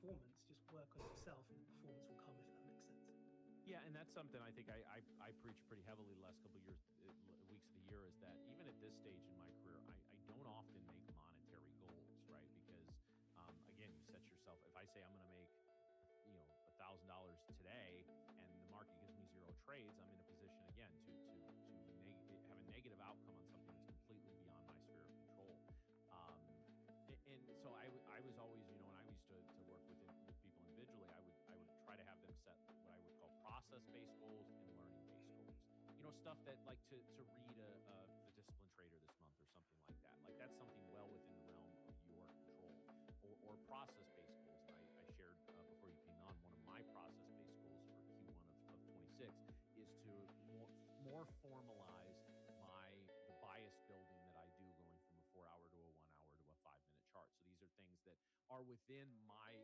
performance, just work on yourself and the performance will come, if that makes sense. Yeah, and that's something I think I preach pretty heavily the last couple of years, weeks of the year, is that even at this stage in my career, I don't often make monetary goals, right? Because again, you set yourself. If I say I'm going to make $1,000 today, and the market gives me 0 trades, I'm in a position again to have a negative outcome on something that's completely beyond my sphere of control. And so I was always, when I used to work with people individually, I would try to have them set what I would call process-based goals and learning-based goals. Stuff that, like, to read the Discipline Trader this month or something like that. Like, that's something well within the realm of your control. Or process-based goals. And I shared before you came on, one of my process-based goals for Q1 of 26 is to more formalize the bias building that I do, going from a 4-hour to a 1-hour to a 5-minute chart. So these are things that are within my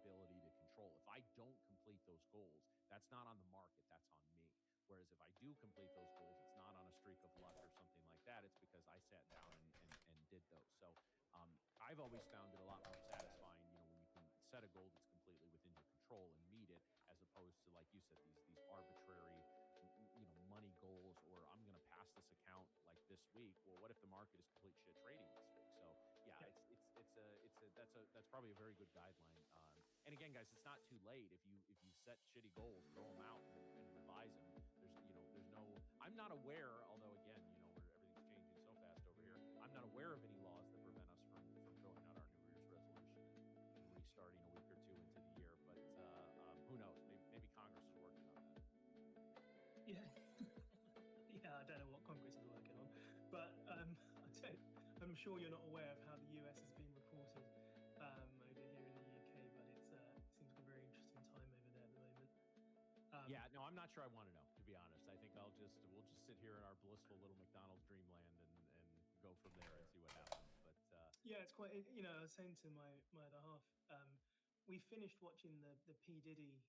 ability to control. If I don't complete those goals, that's not on the market, that's on me. Whereas if I do complete those goals, it's not on a streak of luck or something like that. It's because I sat down and did those. So I've always found it a lot more satisfying, when you can set a goal that's completely within your control and meet it, as opposed to, like you said, these arbitrary, money goals, or I'm going to pass this account like this week. Well, what if the market is complete shit trading this week? So yeah, that's probably a very good guideline. And again, guys, it's not too late. If you set shitty goals, throw them out and revise them. There's no, I'm not aware, although again, where everything's changing so fast over here, I'm not aware of any laws that prevent us from throwing out our New Year's resolution and restarting a week or two into the year. But who knows? Maybe Congress is working on that. Yeah. Yeah, I don't know what Congress is working on, but I'm sure you're not aware of how the US has been reported over here in the UK, but it seems like a very interesting time over there at the moment. Yeah, no, I'm not sure I want to know, to be honest. I think we'll just sit here in our blissful little McDonald's dreamland and go from there and see what happens. But yeah, it's quite, I was saying to my other half, we finished watching the P. Diddy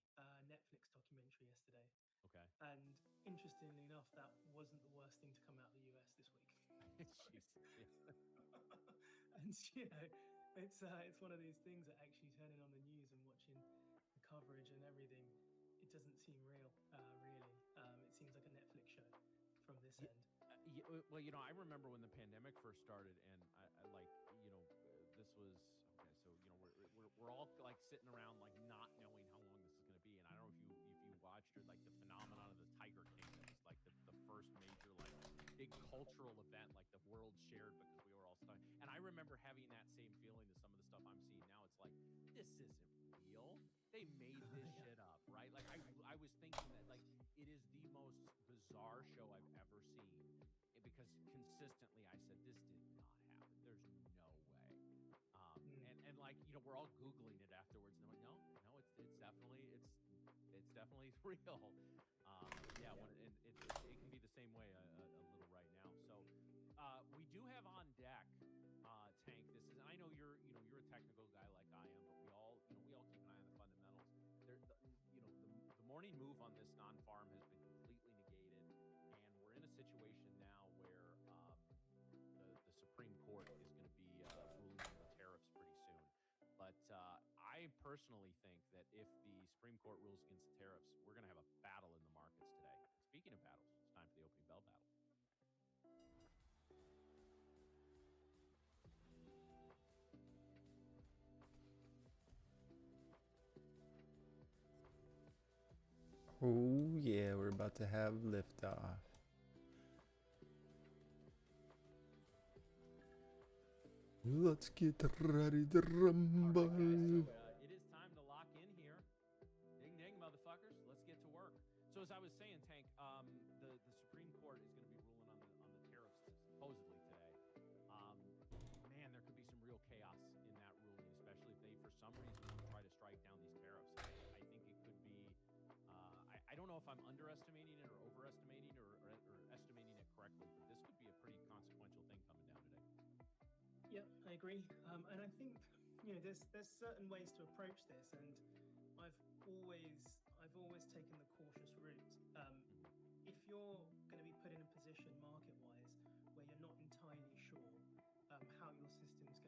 Netflix documentary yesterday. Okay. And interestingly enough, that wasn't the worst thing to come out of the US this week. Jesus, yeah. And it's one of these things that actually turning on the news and watching the coverage and everything, it doesn't seem real, really. It seems like a Netflix show from this end. Well, I remember when the pandemic first started, and I like, this was okay. So we're all like sitting around, like, not knowing how long this is going to be. And I don't know if you watched, or like the phenomenon of the Tiger King, that was like the first major, like, big cultural event, like the world shared, because we were all stuck. And I remember having that same feeling to some of the stuff I'm seeing now. It's like, this isn't real. They made this shit up, right? Like I was thinking that, like, it is the most bizarre show I've ever seen, because consistently I said, this did not happen. There's no way. And like, we're all Googling it afterwards, and I'm like, no, it's definitely real. Yeah, it can be the same way a little right now. So we do have on deck, Tank. This is, I know you're a technical guy like I am, but we all keep an eye on the fundamentals. The morning move on this non-farm has been completely negated, and we're in a situation now where the Supreme Court is going to be ruling on the tariffs pretty soon. But I personally think that if the Supreme Court rules against the tariffs, we're going to have a battle in the markets today. And speaking of battles, it's time for the opening bell battle. Oh yeah, we're about to have liftoff. Let's get ready to rumble. Right, guys, so, it is time to lock in here. Ding ding, motherfuckers. Let's get to work. So as I was saying, Tank, the Supreme Court is going to be ruling on the tariffs supposedly today. Man, there could be some real chaos in that ruling, especially if they, for some reason, want to try to strike down these tariffs. I think it could be. I don't know if I'm underestimating it or overestimating or estimating it correctly, but this could be a pretty consequential thing coming down today. Yeah, I agree. And I think, there's certain ways to approach this, and I've always taken the cautious route. If you're going to be put in a position market-wise where you're not entirely sure how your system's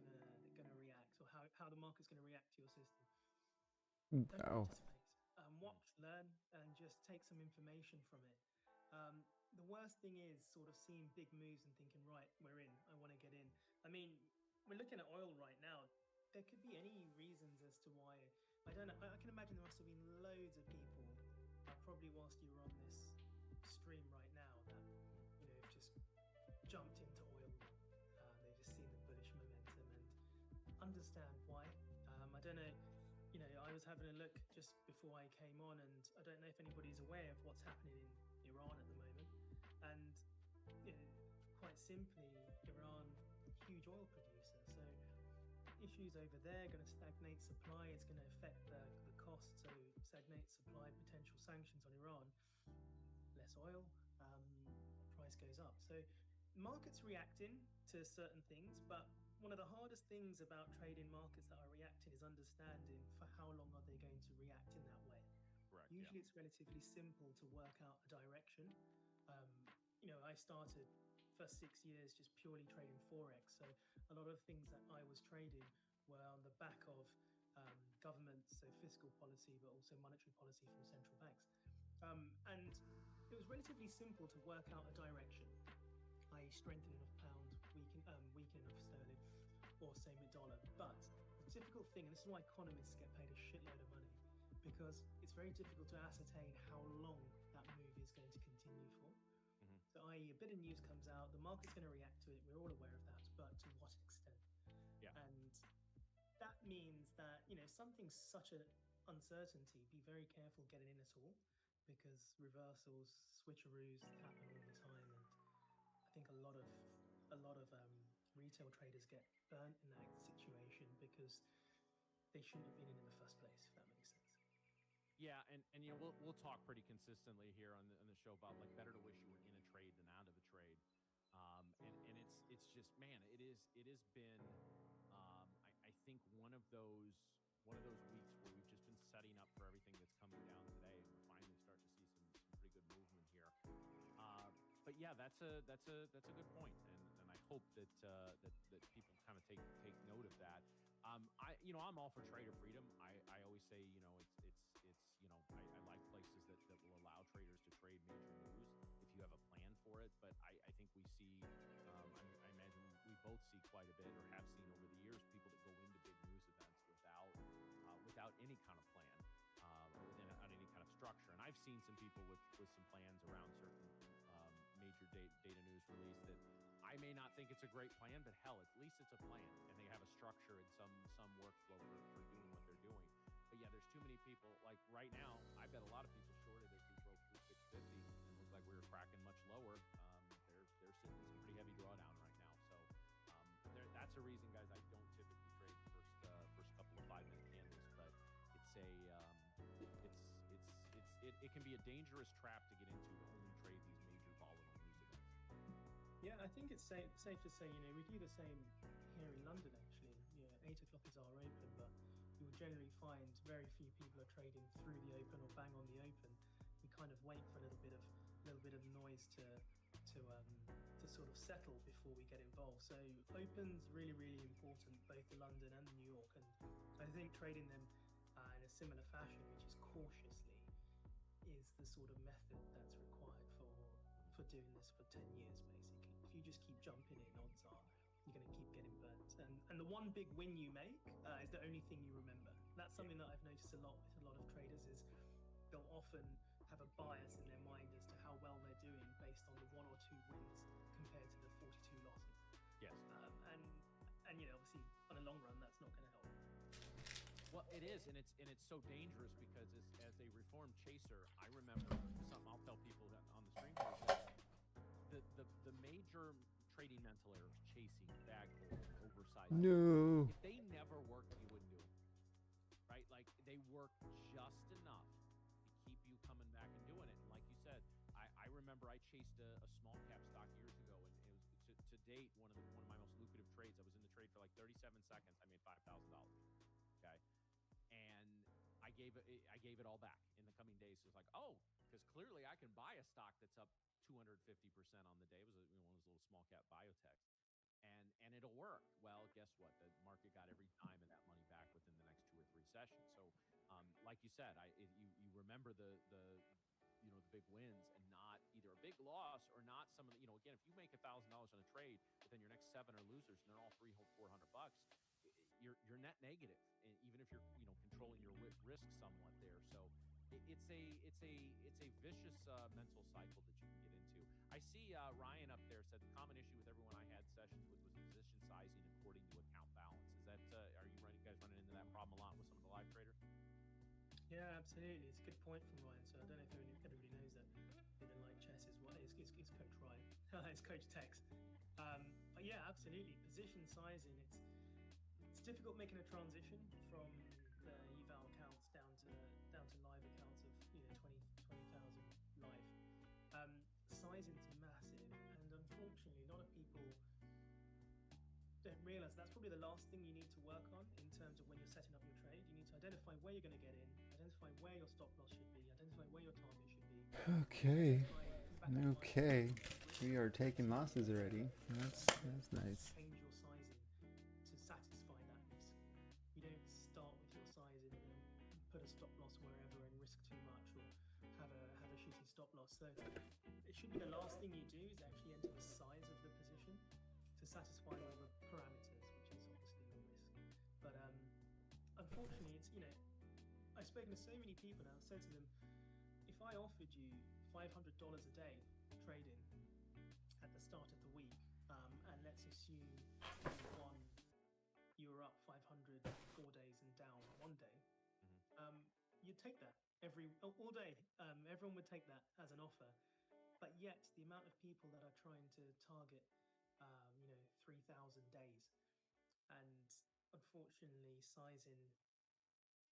going to react, or how the market's going to react to your system, don't Wow. participate. Watch, learn, and just take some information from it. The worst thing is sort of seeing big moves and thinking, right, we're in. I want to get in. I mean, we're looking at oil right now. There could be any reasons as to why. I don't know. I can imagine there must have been loads of people, probably whilst you were on this stream right now, that have just jumped into oil. They've just seen the bullish momentum and understand why. I don't know. I was having a look just before I came on, and I don't know if anybody's aware of what's happening in Iran at the moment. And quite simply, Iran, huge oil producer. So issues over there going to stagnate supply. It's going to affect the cost. So stagnate supply, potential sanctions on Iran, less oil, price goes up. So markets reacting to certain things, but one of the hardest things about trading markets that are reacting is understanding for how long are they going to react in that way. Correct. Usually it's relatively simple to work out a direction. I started first 6 years just purely trading Forex. So a lot of things that I was trading were on the back of governments, so fiscal policy, but also monetary policy from central banks. And it was relatively simple to work out a direction, i.e. strengthening of pound, weakening of sterling, or same with dollar. But the difficult thing, and this is why economists get paid a shitload of money, because it's very difficult to ascertain how long that move is going to continue for. So i.e. a bit of news comes out, the market's going to react to it, we're all aware of that, but to what extent? Yeah. And that means that, something's such an uncertainty, be very careful getting in at all, because reversals, switcheroos happen all the time. And I think a lot of retail traders get burnt in that situation because they shouldn't have been in the first place, if that makes sense. Yeah, and we'll talk pretty consistently here on the show about like better to wish you were in a trade than out of a trade, and it's just, man, it has been I think one of those weeks where we've just been setting up for everything that's coming down today, and we're finally starting to see some pretty good movement here. But yeah, that's a good point, and I hope that people kind of take note of that. I'm all for trader freedom. I always say, I like places that will allow traders to trade major news if you have a plan for it. But I think we see, I imagine we both see quite a bit, or have seen over the years, people that go into big news events without any kind of plan, or without any kind of structure. And I've seen some people with some plans around certain major data news release that I may not think it's a great plan, but hell, at least it's a plan, and they have a structure and some workflow for doing what they're doing. But yeah, there's too many people. Like right now, I bet a lot of people shorted as we broke through 650 and looked like we were cracking much lower. They're sitting in some pretty heavy drawdown right now. So that's a reason, guys, I don't typically trade first couple of 5-minute candles. But it can be a dangerous trap to get into to only trade these major volatile news events. Yeah, I think it's safe to say, we do the same here in London, actually. 8 o'clock is our open, but you will generally find very few people are trading through the open or bang on the open. We kind of wait for a little bit of noise to sort of settle before we get involved. So open's really, really important, both to London and New York. And I think trading them in a similar fashion, which is cautiously, is the sort of method that's required for doing this for 10 years, basically. If you just keep jumping in, odds are you're going to keep getting burnt. And the one big win you make is the only thing you remember. That's something that I've noticed a lot with a lot of traders, is they'll often have a bias in their mind as to how well they're doing based on the 1 or 2 wins compared to the 42 losses. Yes. And obviously on a long run, that's not going to help. Well, it is, and it's so dangerous because as a reformed chaser, I remember something I'll tell people that on the stream here, the major trading mental errors, chasing, bag holding, oversized. No. If they never worked, you wouldn't do them, right? Like they work just enough to keep you coming back and doing it. And like you said, I remember I chased a small cap stock years ago, and it was to date one of my most lucrative trades. I was in the trade for like 37 seconds. I made $5,000. Okay. And I gave it all back in the coming days. So it's like, oh, because clearly I can buy a stock that's up 250% on the day. It was one of those little small cap biotechs, and it'll work. Well, guess what? The market got every dime of that money back within the next 2 or 3 sessions. So like you said, you remember the big wins and not either a big loss or not some of the, again, if you make $1,000 on a trade, but then your next 7 are losers and they're all $300-400, you're net negative, and even if you're controlling your risk somewhat there. So it's a vicious mental cycle that you can get into. I see Ryan up there said the common issue with everyone I had sessions with was position sizing according to account balance. Is that are you guys running into that problem a lot with some of the live traders? Yeah, absolutely. It's a good point from Ryan. So I don't know if everybody knows that in Live Chess is what it's Coach Ryan. It's Coach Tex. But yeah, absolutely. Position sizing. It's difficult making a transition from the eval accounts down to live accounts of 20,000 live. Sizing's massive, and unfortunately, a lot of people don't realize that's probably the last thing you need to work on in terms of when you're setting up your trade. You need to identify where you're going to get in, identify where your stop loss should be, identify where your target should be. Okay. We are taking losses already. That's nice. Change your sizing to satisfy that risk. You don't start with your sizing and then put a stop loss wherever and risk too much or have a shitty stop loss. So it should be the last thing you do is actually enter the size of the position to satisfy all the parameters, which is obviously your risk. But unfortunately, it's I've spoken to so many people now. I've said to them, if I offered you $500 a day trading at the start of the week, and let's assume you were up 500 4 days and down 1 day, you'd take that all day. Everyone would take that as an offer. But yet the amount of people that are trying to target 3,000 days, and unfortunately sizing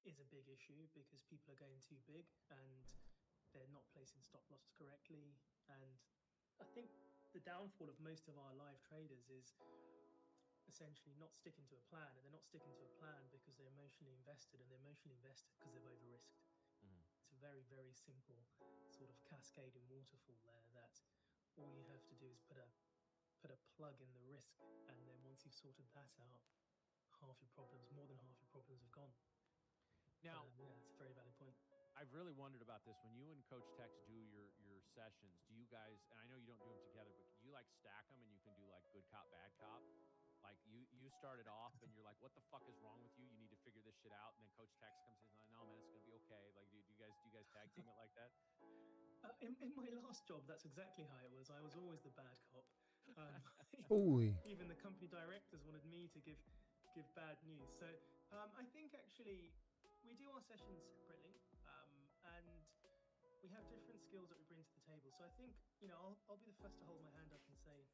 is a big issue because people are going too big and they're not placing stop losses correctly. And I think the downfall of most of our live traders is essentially not sticking to a plan, and they're not sticking to a plan because they're emotionally invested, and they're emotionally invested because they've over risked. It's a very, very simple sort of cascading waterfall there, that all you have to do is put a plug in the risk, and then once you've sorted that out, more than half your problems have gone. Now, yeah, it's a very valid point. I've really wondered about this. When you and Coach Tex do your sessions, do you guys, and I know you don't do them together, but do you like stack them and you can do like good cop, bad cop? Like you started off and you're like, what the fuck is wrong with you? You need to figure this shit out. And then Coach Tex comes in and like, no, man, it's going to be okay. Like, do you guys tag team it like that? In my last job, that's exactly how it was. I was always the bad cop. Even the company directors wanted me to give bad news. So I think actually we do our sessions separately, and we have different skills that we bring to the table. So I think I'll be the first to hold my hand up and say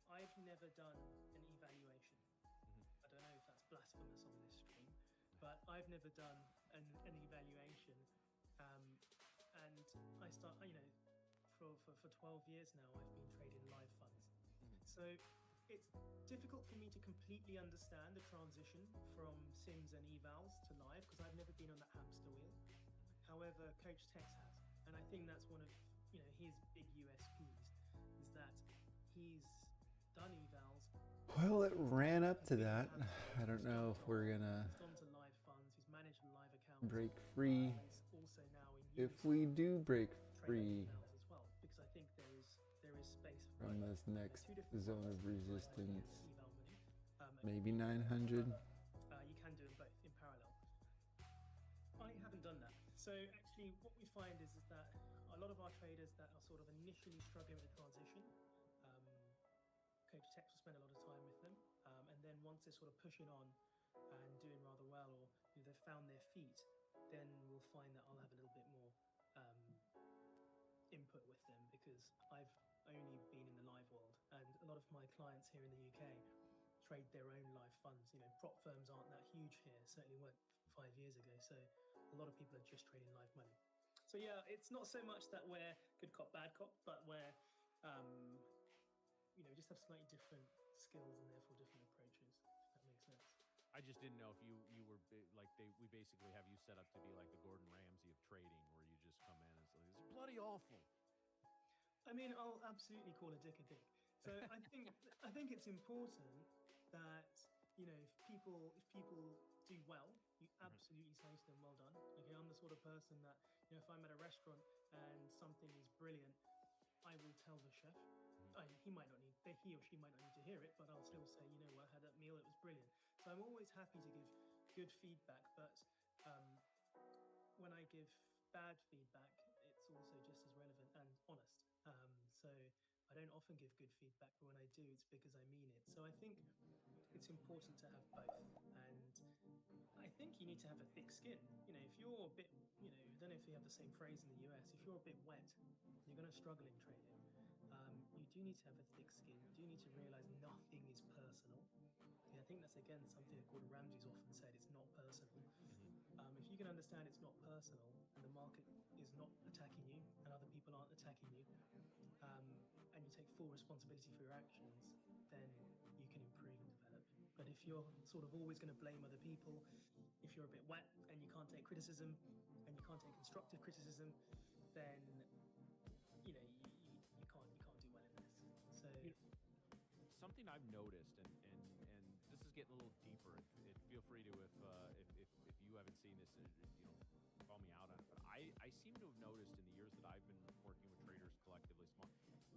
I've never done an evaluation. I don't know if that's blasphemous on this stream, but I've never done an evaluation. And I start, for 12 years now, I've been trading live funds. So it's difficult for me to completely understand the transition from sims and evals to live because I've never been on the hamster wheel. However, Coach Tex has, and I think that's one of his big USPs is that he's done evals. Well, it ran up to that. I don't know if we're gonna break free. If we do break free because I think there is space from this next zone of resistance, maybe 900. You can do them both in parallel. I haven't done that. So actually what we find is that a lot of our traders that are sort of initially struggling with the transition, Coach Tex will spend a lot of time with them, and then once they're sort of pushing on and doing rather well, or they've found their feet, then we'll find that I'll have a little bit more input with them because I've only been in the live world, and a lot of my clients here in the UK trade their own live funds. Prop firms aren't that huge here, certainly weren't 5 years ago, so a lot of people are just trading live money. So yeah, it's not so much that we're good cop, bad cop, but we're just have slightly different skills and therefore different approaches, if that makes sense. I just didn't know if you were like we basically have you set up to be like the Gordon Ramsay of trading, where you just come in and say, it's bloody awful. I mean, I'll absolutely call a dick a dick. So I think it's important that if people do well you absolutely say to them, well done. Okay, I'm the sort of person that, you know, if I'm at a restaurant and something is brilliant, I will tell the chef. He or she might not need to hear it, but I'll still say, you know what, I had that meal, it was brilliant. So I'm always happy to give good feedback, but when I give bad feedback, it's also just as relevant and honest. So I don't often give good feedback, but when I do, it's because I mean it. So I think it's important to have both. And I think you need to have a thick skin. You know, if you're a bit, you know, I don't know if you have the same phrase in the US, if you're a bit wet, you're going to struggle in trading. You do need to have a thick skin. You do need to realize nothing is personal. I think that's, again, something that Gordon Ramsay's often said, it's not personal. If you can understand it's not personal and the market is not attacking you and other people aren't attacking you, and you take full responsibility for your actions, then you can improve and develop. But if you're sort of always going to blame other people, if you're a bit wet and you can't take criticism and you can't take constructive criticism, then you know you can't do well in this. So something I've noticed, and this is getting a little deeper. Feel free to, if you haven't seen this, you know, call me out on it. But I seem to have noticed in the years that I've been working with traders collectively,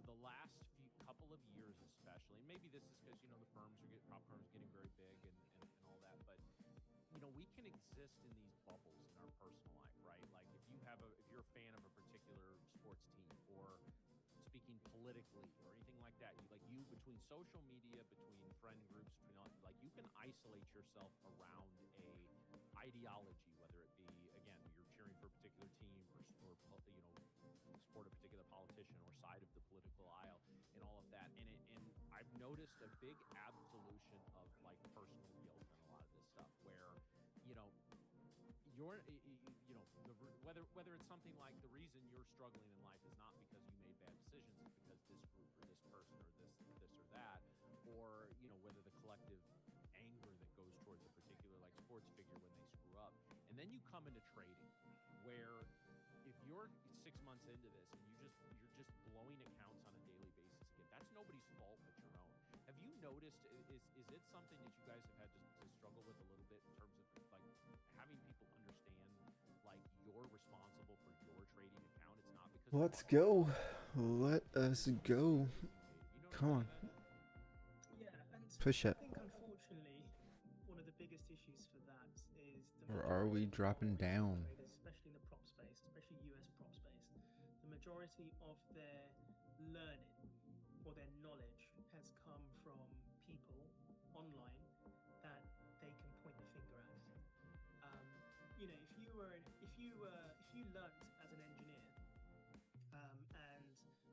the last couple of years especially, and maybe this is because, you know, the prop firms are getting very big and all that, but you know, we can exist in these bubbles in our personal life, right? Like if you're a fan of a particular sports team, or speaking politically or anything like that, between social media, between friend groups, like you can isolate yourself around a ideology, whether it be, again, you're cheering for a particular team or you know, support a particular politician or side of the political aisle and all of that. And I've noticed a big absolution of like personal guilt in a lot of this stuff, where, you know, whether it's something like the reason you're struggling in life is not because you made bad decisions, it's because this group or this person or this or that, or, you know, whether the collective anger that goes towards a particular like sports figure when they screw up. And then you come into trading, where if you're 6 months into this and you're just blowing accounts on a daily basis again, that's nobody's fault but your own. Have you noticed, is it something that you guys have had to struggle with a little bit in terms of like having people understand like you're responsible for your trading account? It's not because let's go. Let us go. Come on. Yeah, and Push it. I think unfortunately one of the biggest issues for that is Or are we dropping down? Traders, especially in the prop space, especially US prop space, the majority of their learning or their knowledge has come from people online that they can point the finger at. You know, if you learnt as an engineer, and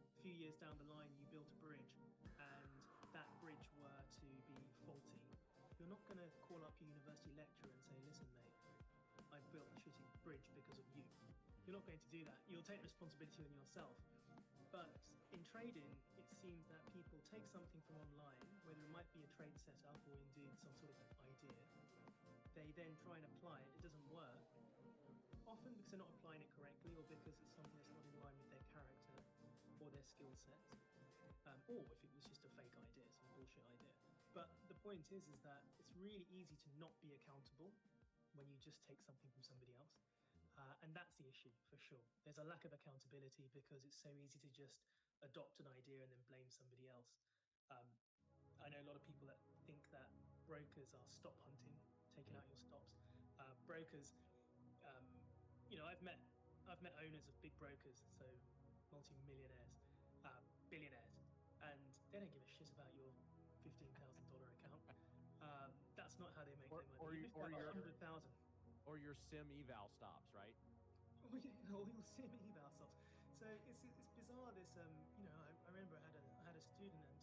a few years down the line you built a bridge and that bridge were to be faulty, you're not going to call up your university lecturer and say, listen mate, I built a shitty bridge because of you. You're not going to do that. You'll take responsibility on yourself. But in trading, it seems that people take something from online, whether it might be a trade setup or indeed some sort of idea, they then try and apply it. It doesn't work, often because they're not applying it correctly, or because it's something that's not in line with their character or their skill set, or if it was just a fake idea, some bullshit idea. But the point is that it's really easy to not be accountable when you just take something from somebody else. And that's the issue, for sure. There's a lack of accountability because it's so easy to just adopt an idea and then blame somebody else. I know a lot of people that think that brokers are stop hunting, taking out your stops. Brokers, you know, I've met owners of big brokers, so multi-millionaires, billionaires, and they don't give a shit about your $15,000 account. That's not how they make their money. Or your 100,000. Or your sim eval stops, right? Or your sim eval stops. So it's bizarre. This you know, I remember I had a student, and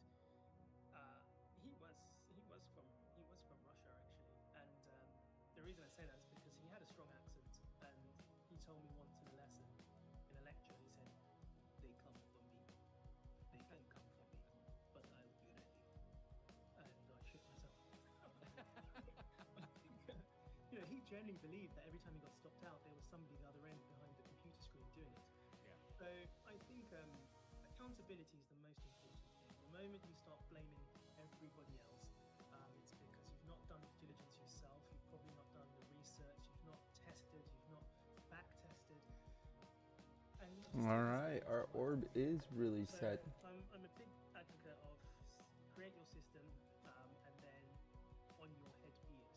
he was from Russia actually, and the reason I say that is because he had a strong accent, and he told me once in a lesson, in a lecture, he said, "They come for me. They can come for me, but I'll be ready." And I shit myself. You know, he genuinely believed that every time he got stopped out, there was somebody at the other end behind the computer screen doing it. Yeah. So I think accountability is the most important thing. The moment you start blaming everybody else, it's because you've not done the diligence yourself. You've probably not done the research. researched, you've not tested, you've not back tested. All right, our orb is really set. I'm a big advocate of create your system and then on your head be it.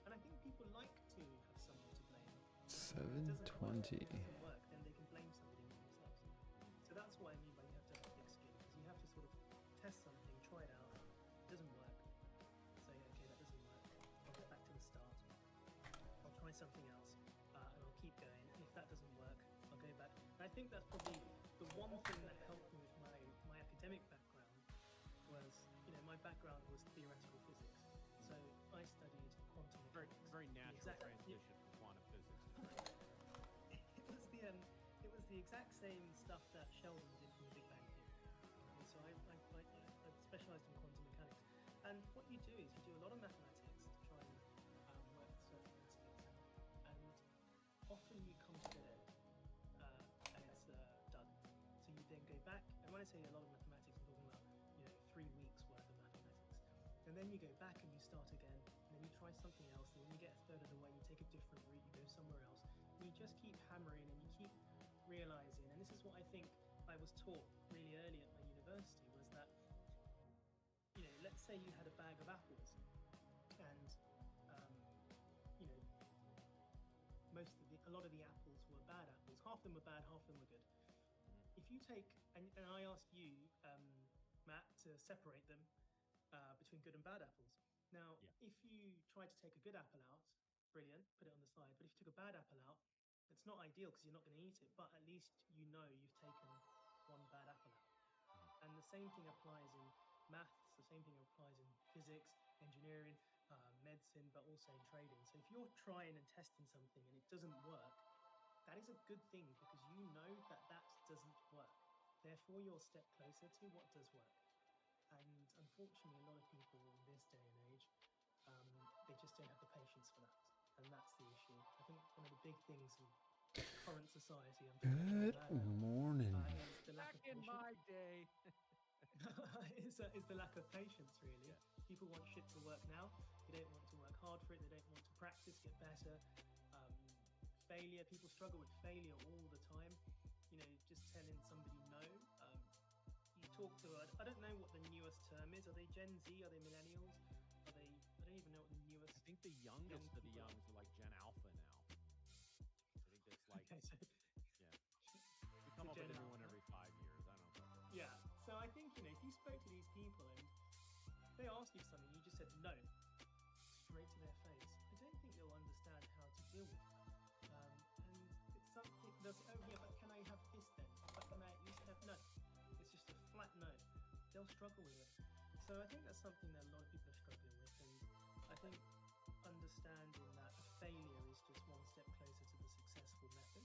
And I think people like to have someone to blame. 720. If it doesn't work, then they can blame somebody themselves. So that's what I mean by you have to have thick skin, because you have to sort of test something, try it out. It doesn't work. Say, okay, that doesn't work. I'll get back to the start. I'll try something else, and I'll keep going. And if that doesn't work, I'll go back. And I think that's probably the one thing that helped me with my academic background was, my background was theoretical physics. So I studied quantum mechanics. Very natural transition from quantum physics to trading. It was the exact same stuff that Sheldon did from the Big Bang Theory. So I specialized in quantum mechanics. And what you do is you do a lot of mathematics to try and work certain aspects out. And often you come to the end and it's done. So you then go back, and when I say a lot of mathematics, I'm talking about 3 weeks worth of mathematics. And then you go back and you start again, and then you try something else, and when you get a third of the way, you take a different route, you go somewhere else. And you just keep hammering and you keep realizing, and this is what I think I was taught really early at my university, was that let's say you had a bag of apples, and a lot of the apples were bad apples. Half of them were bad, half of them were good. If you take, and I asked you, Matt, to separate them between good and bad apples. Now, if you tried to take a good apple out, brilliant, put it on the side. But if you took a bad apple out, it's not ideal because you're not going to eat it, but at least you've taken one bad apple out. And the same thing applies in maths, the same thing applies in physics, engineering, medicine, but also in trading. So if you're trying and testing something and it doesn't work, that is a good thing, because you know that doesn't work. Therefore, you're a step closer to what does work. And unfortunately, a lot of people in this day and age, they just don't have the patience for that. And that's the issue. I think one of the big things in current society, Good morning. is the lack of patience. In my day. is the lack of patience, really. Yeah. People want shit to work now. They don't want to work hard for it. They don't want to practice, get better. Failure. People struggle with failure all the time. Just telling somebody no. You talk to, I don't know what the newest term is. Are they Gen Z? Are they millennials? I don't even know what the newest. I think the youngest of the youngs are like Gen Alpha now. I think it's like, okay, so, we come up with a new one every 5 years. I don't know. Yeah. So I think, if you spoke to these people and they asked you something, you just said no, straight to their face, I don't think they'll understand how to deal with that. And it's something that's, oh yeah, but can I have this then? But can I at least have no? It's just a flat no. They'll struggle with it. So I think that's something that a lot of people are struggling with. And I think understanding that a failure is just one step closer to the successful method.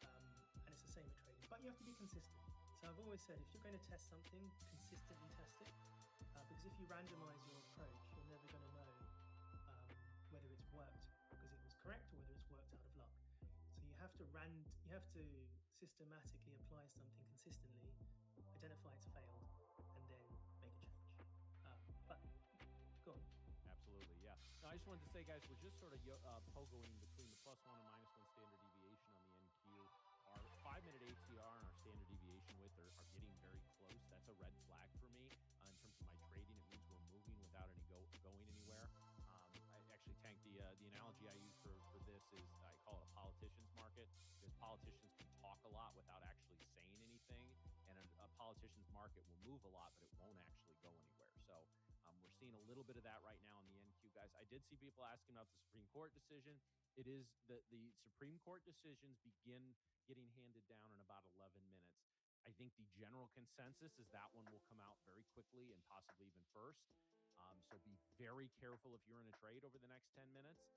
And it's the same with trading. But you have to be consistent. So I've always said, if you're going to test something, consistently test it. Because if you randomize your approach, you're never going to know whether it's worked because it was correct or whether it's worked out of luck. So you have to systematically apply something consistently, identify it's failed, and then make a change. But go on. Absolutely, yeah. No, I just wanted to say, guys, we're just sort of pogoing between the +1 and -1 standard deviation on the NQ. Our 5-minute ATR and our standard deviation width are getting very close. That's a red flag for me in terms of my trading. It means we're moving without going anywhere. I actually, Tank, the analogy I use for this is I call it a politician's market, because politicians can talk a lot without actually saying anything, and a politician's market will move a lot, but it won't actually go anywhere. So we're seeing a little bit of that right now in the NQ, guys. I did see people asking about the Supreme Court decision. It is the Supreme Court decisions begin getting handed down in about 11 minutes. I think the general consensus is that one will come out very quickly and possibly even first. So be very careful if you're in a trade over the next 10 minutes.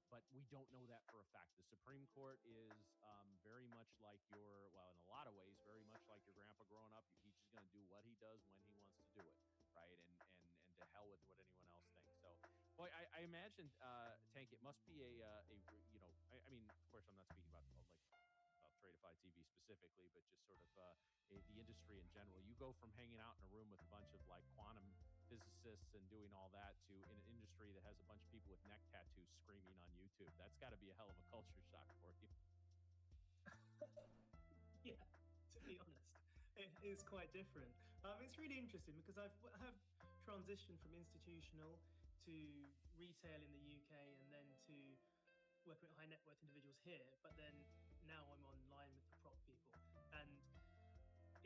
But we don't know that for a fact. The Supreme Court is very much like in a lot of ways, very much like your grandpa growing up. He's just going to do what he does when he wants to do it, right? And to hell with what anyone else thinks. So, boy, I imagine, Tank, it must be I mean, of course, I'm not speaking about Tradovate TV specifically, but just sort of the industry in general. You go from hanging out in a room with a bunch of like quantum physicists publicists and doing all that to in an industry that has a bunch of people with neck tattoos screaming on YouTube. That's got to be a hell of a culture shock for you. Yeah, to be honest, it is quite different. It's really interesting because I have transitioned from institutional to retail in the UK and then to working with high net worth individuals here. But then now I'm online with the prop people, and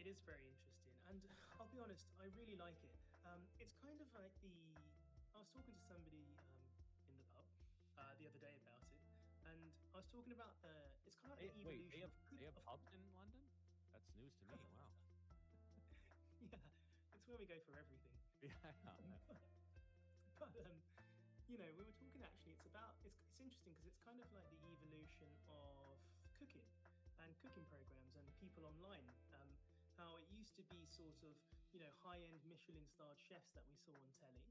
it is very interesting. And I'll be honest, I really like it. It's kind of like I was talking to somebody in the pub the other day about it, and I was talking about it's kind of like the Wait, evolution. they have pubs in London? That's news to me. Wow. Yeah, it's where we go for everything. Yeah. But you know, we were talking actually. It's interesting because it's kind of like the evolution of cooking and cooking programs and people online. How it used to be sort of, you know, high-end Michelin-starred chefs that we saw on telly,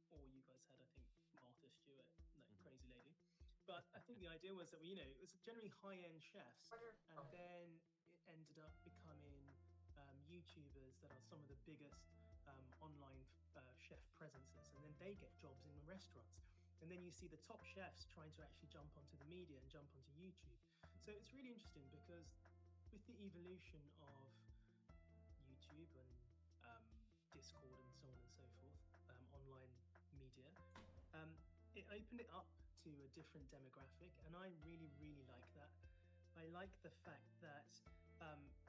or you guys had, I think, Martha Stewart, that crazy lady. But I think the idea was that you know, it was generally high-end chefs, and then it ended up becoming YouTubers that are some of the biggest online chef presences, and then they get jobs in restaurants. And then you see the top chefs trying to actually jump onto the media and jump onto YouTube. So it's really interesting because with the evolution of YouTube and Discord and so on and so forth, online media, it opened it up to a different demographic, and I really, really like that. I like the fact that,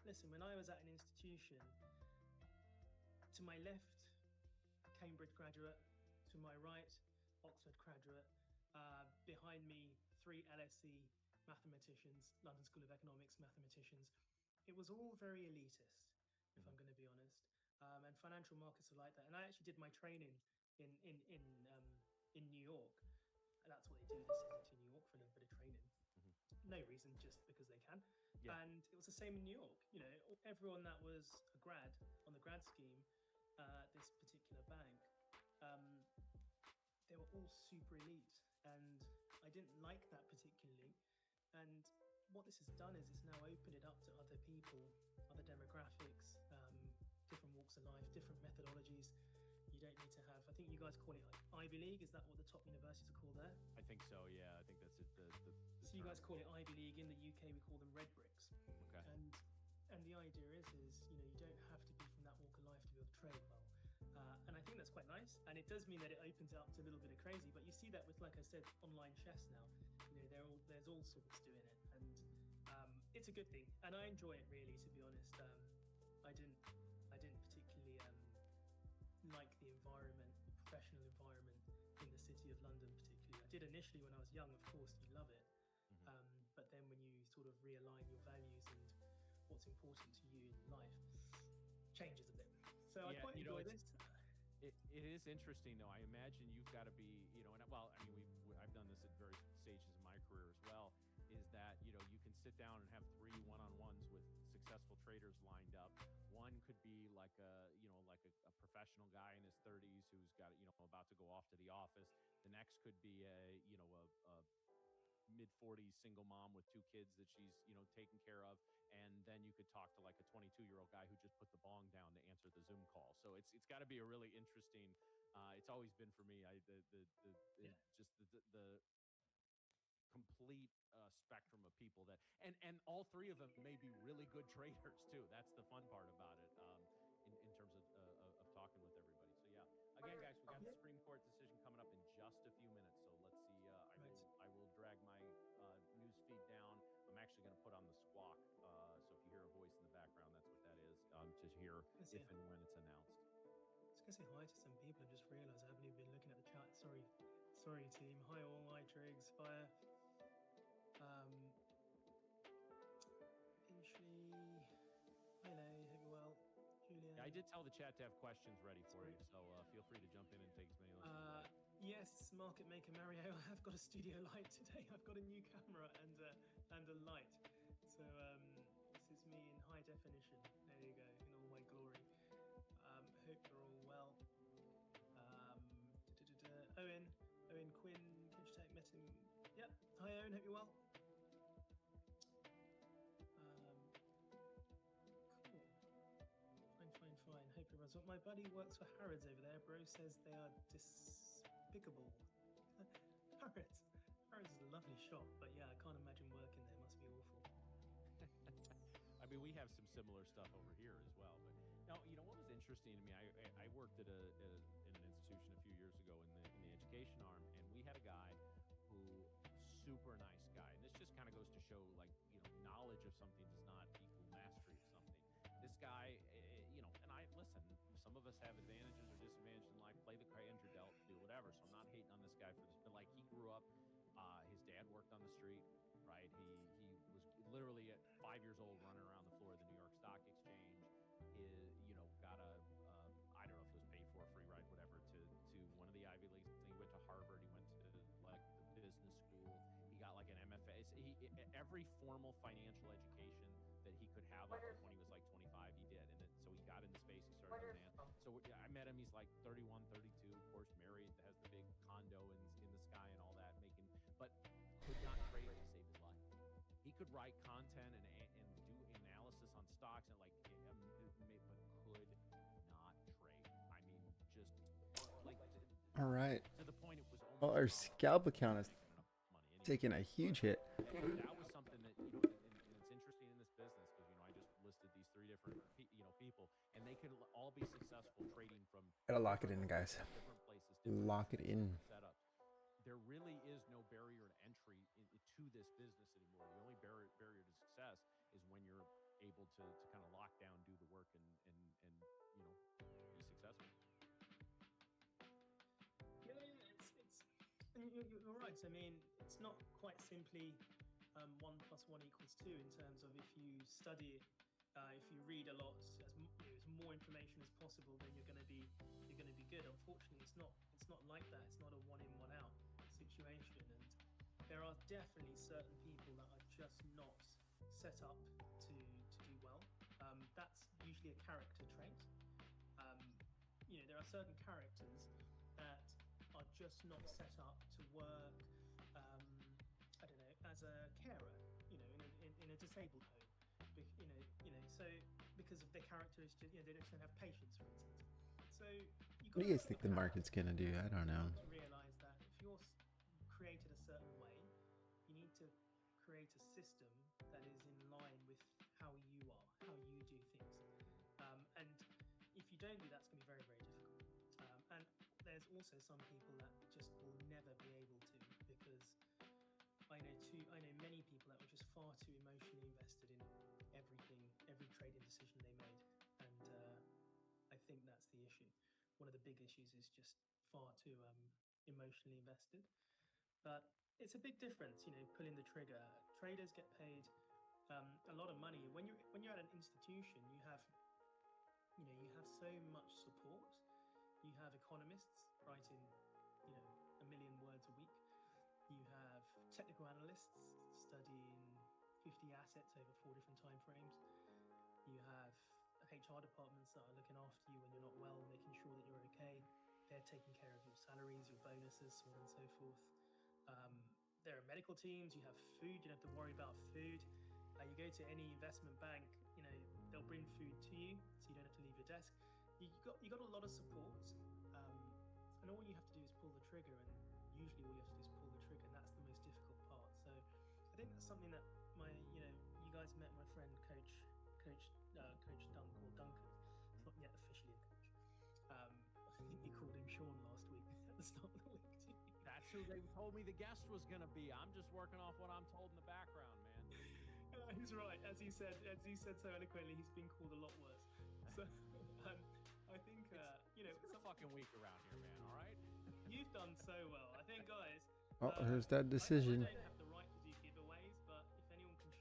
listen, when I was at an institution, to my left, Cambridge graduate, to my right, Oxford graduate, behind me, 3 LSE mathematicians, London School of Economics mathematicians. It was all very elitist, if I'm going to be honest. And financial markets are like that. And I actually did my training in New York. That's what they do. They send you to New York for a little bit of training. No reason, just because they can. Yeah. And it was the same in New York. You know, everyone that was a grad on the grad scheme, this particular bank, they were all super elite, and I didn't like that particularly. And what this has done is it's now opened it up to other people, other demographics, different walks of life, different methodologies. You don't need to have, I think you guys call it like Ivy League. Is that what the top universities are called there? I think so, yeah. I think that's it. So you guys call it Ivy League. In the UK, we call them red bricks. Okay. And the idea is you know, you don't have to be from that walk of life to be able to trade well. And I think that's quite nice. And it does mean that it opens it up to a little bit of crazy. But you see that with, like I said, online chefs now. You know, there's all sorts doing it, and it's a good thing. And I enjoy it, really, to be honest. I didn't particularly like the environment, professional environment in the city of London, particularly. I did initially when I was young. Of course, you love it. But then when you sort of realign your values and what's important to you in life, changes a bit. So I quite enjoy this. It is interesting, though. I imagine you've got to be, you know, and well, I mean, I've done this at various stages of my career as well, is that, you know, you can sit down and have 3 one-on-ones with successful traders lined up. One could be like a professional guy in his 30s who's got, you know, about to go off to the office. The next could be a mid-40s single mom with 2 kids that she's, you know, taking care of. And then you could talk to like a 22-year-old guy who just put the bong down to answer the Zoom call. So it's got to be a really interesting. It's always been for me. The complete spectrum of people that, and all 3 of them may be really good traders too. That's the fun part about it. In terms of talking with everybody. So yeah, again, guys, we got the Supreme Court decision coming up in just a few minutes. So let's see. I will drag my news feed down. I'm actually going to put on the squawk. So if you hear a voice in the background, that's what that is. To hear if and when it's announced. I was going to say hi to some people and just realised I haven't even been looking at the chat. Sorry, team. Hi all. Hi Triggs. Fire. Inshi. Hello. Hope you're well. Julian. Yeah, I did tell the chat to have questions ready for you, so feel free to jump in and take as many of those. Yes, Market Maker Mario. I have got a studio light today. I've got a new camera and a light. So this is me in high definition. There you go, in all my glory. Hope you're all well. Owen Quinn, Tech Meeting. Yep. Hi Owen, hope you're well. Cool. Fine. Hope My buddy works for Harrods over there. Bro says they are despicable. Harrods is a lovely shop, but yeah, I can't imagine working there. It must be awful. I mean, we have some similar stuff over here as well. But now, you know, what was interesting to me, I worked in an institution a few years ago in the education arm, and we had a guy who, super nice guy. And this just kind of goes to show, like, you know, knowledge of something does not equal mastery of something. This guy, you know, and listen, some of us have advantages or disadvantages in life, play the hand you're dealt, do whatever. So I'm not hating on this guy for this, but like, he grew up, his dad worked on the street, right? He was literally at 5 years old running around the floor of the New York Stock Exchange. You know, got a I don't know if it was paid for a free ride, whatever, to one of the Ivy Leagues. He went to Harvard. He went to like the business school. He got like an MFA. Every formal financial education that he could have up to when he was like 25, he did. And so he got into space. He started doing that. So I met him. He's like 31, 32, of course, married, has the big condo in the sky and all that, but could not trade to save his life. He could write content and do analysis on stocks and but could not trade. I mean, just like All right. to the point it was almost Well, our scalp account is money. taking a huge hit. And that was something that, you know, and it's interesting in this business because, you know, I just listed these three different people, and they could all be successful trading from Gotta lock it in, guys. different places, Lock it in. setups. There really is no barrier to entry to this business anymore. The only barrier to success is when you're able to kind of lock down, do the work, and you know, be successful. Yeah, you're right. I mean, it's not quite simply 1 + 1 = 2 in terms of if you study, if you read a lot, as more information as possible, then you're going to be good. Unfortunately, it's not like that. It's not a 1 in, 1 out situation, and there are definitely certain people that are just not set up to do well. That's usually a character trait. You know, there are certain characters that are just not set up to work, I don't know, as a carer, you know, in a disabled home. So because of their characteristics, you know, they just don't have patience, for instance. So What do you guys think the market's gonna do? I don't know. To realize that if you're created a certain way, you need to create a system that is in line with how you are, how you do things. And if you don't do that, it's going to be very, very difficult. And there's also some people that just will never be able to, because I know many people that were just far too emotionally invested in everything, every trading decision they made. And I think that's the issue. One of the big issues is just far too emotionally invested. But it's a big difference, you know, pulling the trigger. Traders get paid a lot of money. When you're at an institution, you have so much support. You have economists writing, you know, 1 million words a week. You have technical analysts studying 50 assets over 4 different time frames. You have HR departments that are looking after you when you're not well, making sure that you're okay. They're taking care of your salaries, your bonuses, so on and so forth. There are medical teams. You have food. You don't have to worry about food. You go to any investment bank, you know, they'll bring food to you, so you don't have to leave your desk. You got a lot of support, and all you have to do is pull the trigger. And usually, all you have to do is pull the trigger, and that's the most difficult part. So I think that's something that you guys met my friend Coach Dunk, or Duncan. It's not yet officially a coach. I think he called him Sean last week at the start of the week. That's who they told me the guest was going to be. I'm just working off what I'm told in the background, man. He's right. As he said so eloquently, he's been called a lot worse. So I think you know, it's been a fucking week around here, man. All right. You've done so well. I think, guys. Oh, here's that decision. I don't have the right to do giveaways, but if anyone can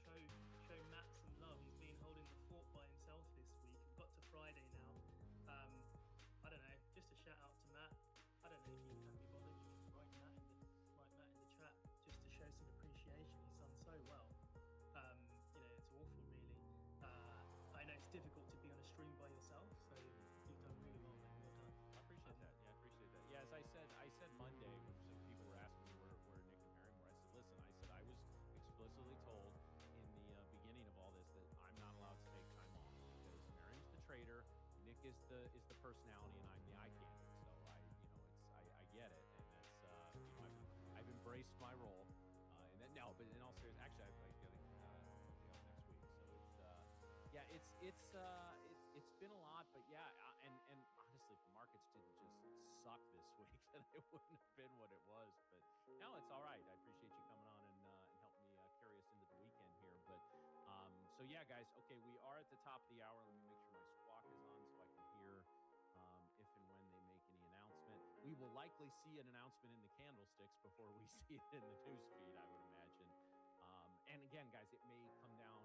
show Matt some love, he's been holding the fort by himself this week. We've got to Friday now. I don't know. Just a shout out to Matt. I don't know if you can be bothered. You can write Matt in the chat just to show some appreciation. He's done so well. You know, it's awful, really. I know it's difficult to be on a stream by yourself, so you've done really well, mate. Well done. I appreciate that. Yeah, I appreciate that. Yeah, as I said Monday, when some people were asking me where Nick and Mary were, I said, listen, is the personality, and I'm the eye candy. So I get it, and it's I've embraced my role. And then no, but in all seriousness, actually, I think next week. So it's been a lot, but yeah, and honestly, if the markets didn't just suck this week, then it wouldn't have been what it was. But no, it's all right. I appreciate you coming on and helping me carry us into the weekend here. But so yeah, guys. Okay, we are at the top of the hour. Let me make sure my squawk is on so I can hear if and when they make any announcement. We will likely see an announcement in the candlesticks before we see it in the news feed, I would imagine. And again, guys, it may come down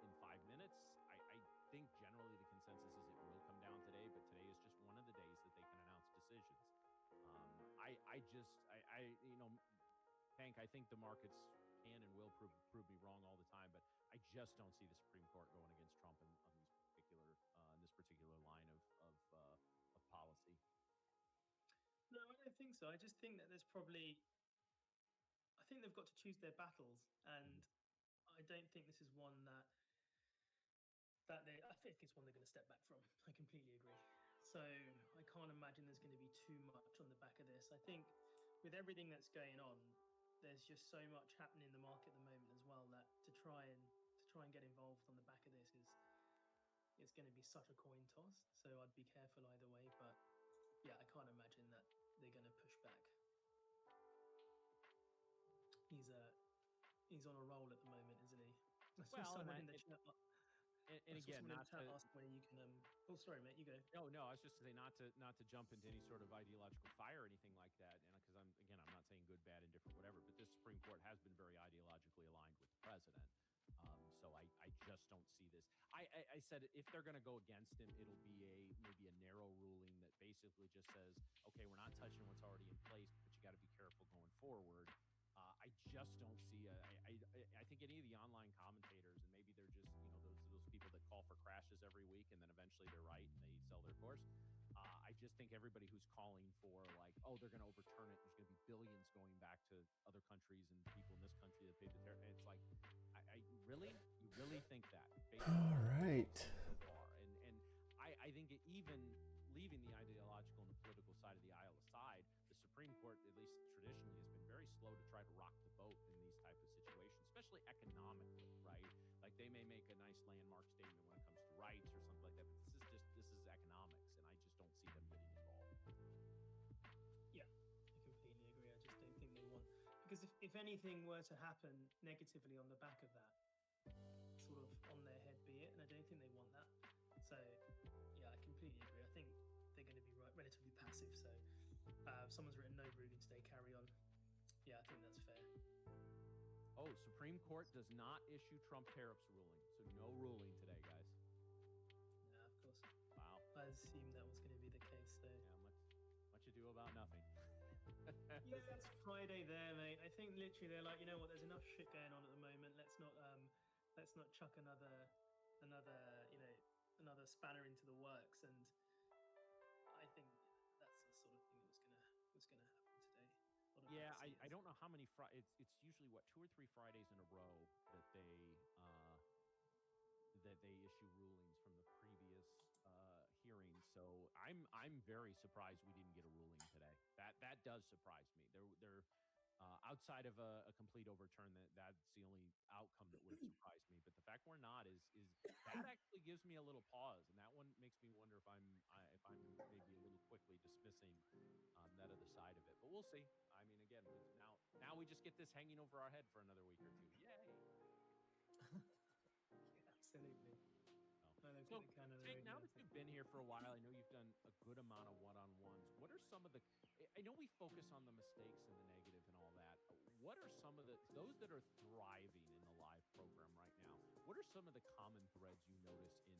in 5 minutes. I think generally the consensus is it will come down today, but today is just one of the days that they can announce decisions. Hank, I think the markets can and will prove me wrong all the time, but I just don't see the Supreme Court going against Trump on this particular line of policy. No, I don't think so. I just think that I think they've got to choose their battles, and I don't think this is one I think it's one they're going to step back from. I completely agree. So I can't imagine there's going to be too much on the back of this. I think with everything that's going on, there's just so much happening in the market at the moment as well that to try and get involved on the back of this it's going to be such a coin toss. So I'd be careful either way. But yeah, I can't imagine that they're going to push back. He's on a roll at the moment, isn't he? I saw someone in the chat. And again, not to ask whether you can. Oh, sorry, mate. You go. No. I was just saying not to jump into any sort of ideological fire or anything like that. And because I'm not saying good, bad, indifferent, whatever. But this Supreme Court has been very ideologically aligned with the president. So I just don't see this. I said if they're going to go against him, it'll be maybe a narrow ruling that basically just says, okay, we're not touching what's already in place, but you got to be careful going forward. I just don't see I think any of the online commentators, and maybe they're just those people that call for crashes every week, and then eventually they're right and they sell their course. I just think everybody who's calling for like, oh, they're going to overturn it, there's going to be billions going back to other countries and people in this country that paid the tariff. It's like, you really think that? All right. And I think even leaving the ideological and the political side of the aisle aside, the Supreme Court, at least traditionally, has been very slow to try to rock the boat in these type of situations, especially economically, right? Like they may make a nice landmark statement when it comes to rights or something like that, but this is economics, and I just don't see them getting involved. Yeah, I completely agree. I just don't think they want, because if anything were to happen negatively on the back of that, sort of on their head be it, and I don't think they want that. So yeah, I completely agree. I think they're going to be relatively passive. So someone's written no ruling today, carry on. Yeah, I think that's fair. Oh, Supreme Court does not issue Trump tariffs ruling. So no ruling today, guys. Yeah, of course. Wow. I assumed that was going to be the case. So yeah, much ado about nothing. Yeah, it's Friday there, mate. I think literally they're like, you know what? There's enough shit going on at the moment. Let's not chuck another spanner into the works. And I think that's the sort of thing that was gonna happen today. Yeah, I don't know how many it's usually what 2 or 3 Fridays in a row that they issue rulings from the previous hearing. So I'm very surprised we didn't get a ruling today. That does surprise me. They're outside of a complete overturn, that's the only outcome that would have surprised me. But the fact we're not is that actually gives me a little pause, and that one makes me wonder if I'm maybe a little quickly dismissing that other side of it. But we'll see. I mean, again, now we just get this hanging over our head for another week or two. Yay! Yeah, absolutely. So, Jake, now that you've been here for a while, I know you've done a good amount of one-on-ones. What are some of the? I know we focus on the mistakes and the negative and all that. What are some of those that are thriving in the live program right now? What are some of the common threads you notice in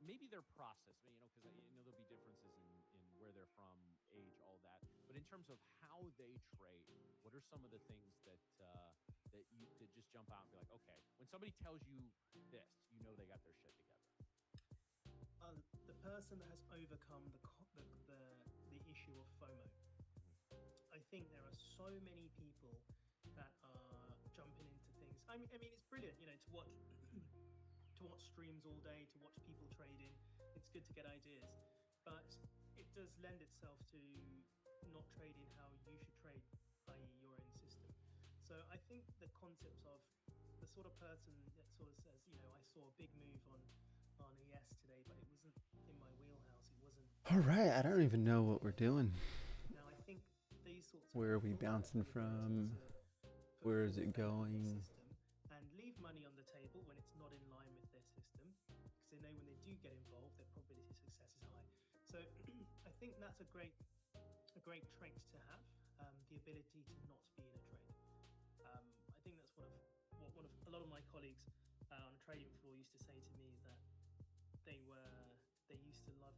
maybe their process? Because I know there'll be differences in where they're from, age, all that. But in terms of how they trade, what are some of the things that you could just jump out and be like, okay, when somebody tells you this, you know they got their shit together. The person that has overcome the issue of FOMO. I think there are so many people that are jumping into things. I mean, it's brilliant, to watch streams all day, to watch people trading. It's it's good to get ideas, but it does lend itself to not trading how you should trade, i.e. your own system. So I think the concept of the sort of person that sort of says, you know, I saw a big move on ES today, but it wasn't in my wheelhouse. It wasn't. All right, I don't even know what we're doing. Now I think these sorts of Where are we bouncing from? Where is it going? And leave money on the table when it's not in line with their system, because they know when they do get involved, their probability of success is high. So I think that's a great trait to have, the ability to not be in a trade. I think that's what a lot of my colleagues on the trading floor used to say to me, is that they used to love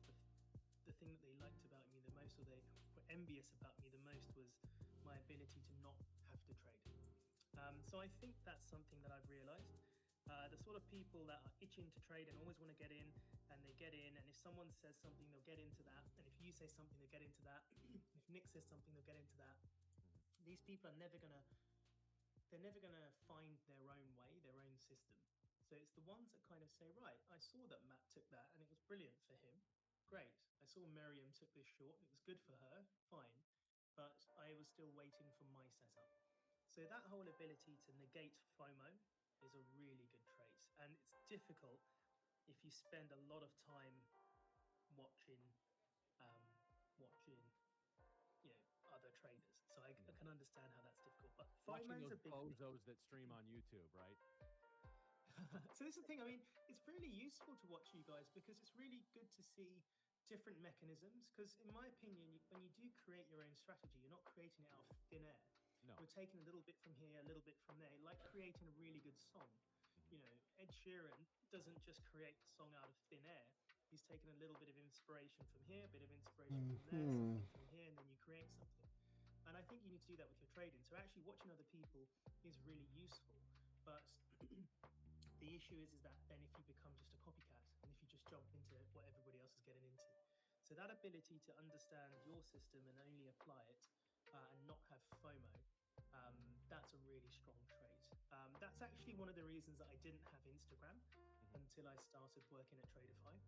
the thing that they liked about me the most, or they were envious about me the most, was my ability to not have to trade. So I think that's something that I've realized. The sort of people that are itching to trade and always want to get in, and they get in, and if someone says something, they'll get into that. And if you say something, they'll get into that. If Nick says something, they'll get into that. These people are never gonna find their own way, their own system. So it's the ones that kind of say, right, I saw that Matt took that and it was brilliant for him. Great. I saw Miriam took this short. It was good for her. Fine. But I was still waiting for my setup. So that whole ability to negate FOMO is a really good trait. And it's difficult if you spend a lot of time watching other traders. So I can understand how that's difficult. But watching FOMO's those a big bozos that stream on YouTube, right? So this is the thing. I mean, it's really useful to watch you guys, because it's really good to see different mechanisms. Because in my opinion, when you do create your own strategy, you're not creating it out of thin air. No. You're taking a little bit from here, a little bit from there, like creating a really good song. You know, Ed Sheeran doesn't just create a song out of thin air. He's taken a little bit of inspiration from here, a bit of inspiration from there, something from here, and then you create something. And I think you need to do that with your trading. So actually watching other people is really useful. But the issue is that then if you become just a copycat, and if you just jump into what everybody else is getting into. So that ability to understand your system and only apply it and not have FOMO, that's a really strong trait. That's actually one of the reasons that I didn't have Instagram until I started working at Tradovate,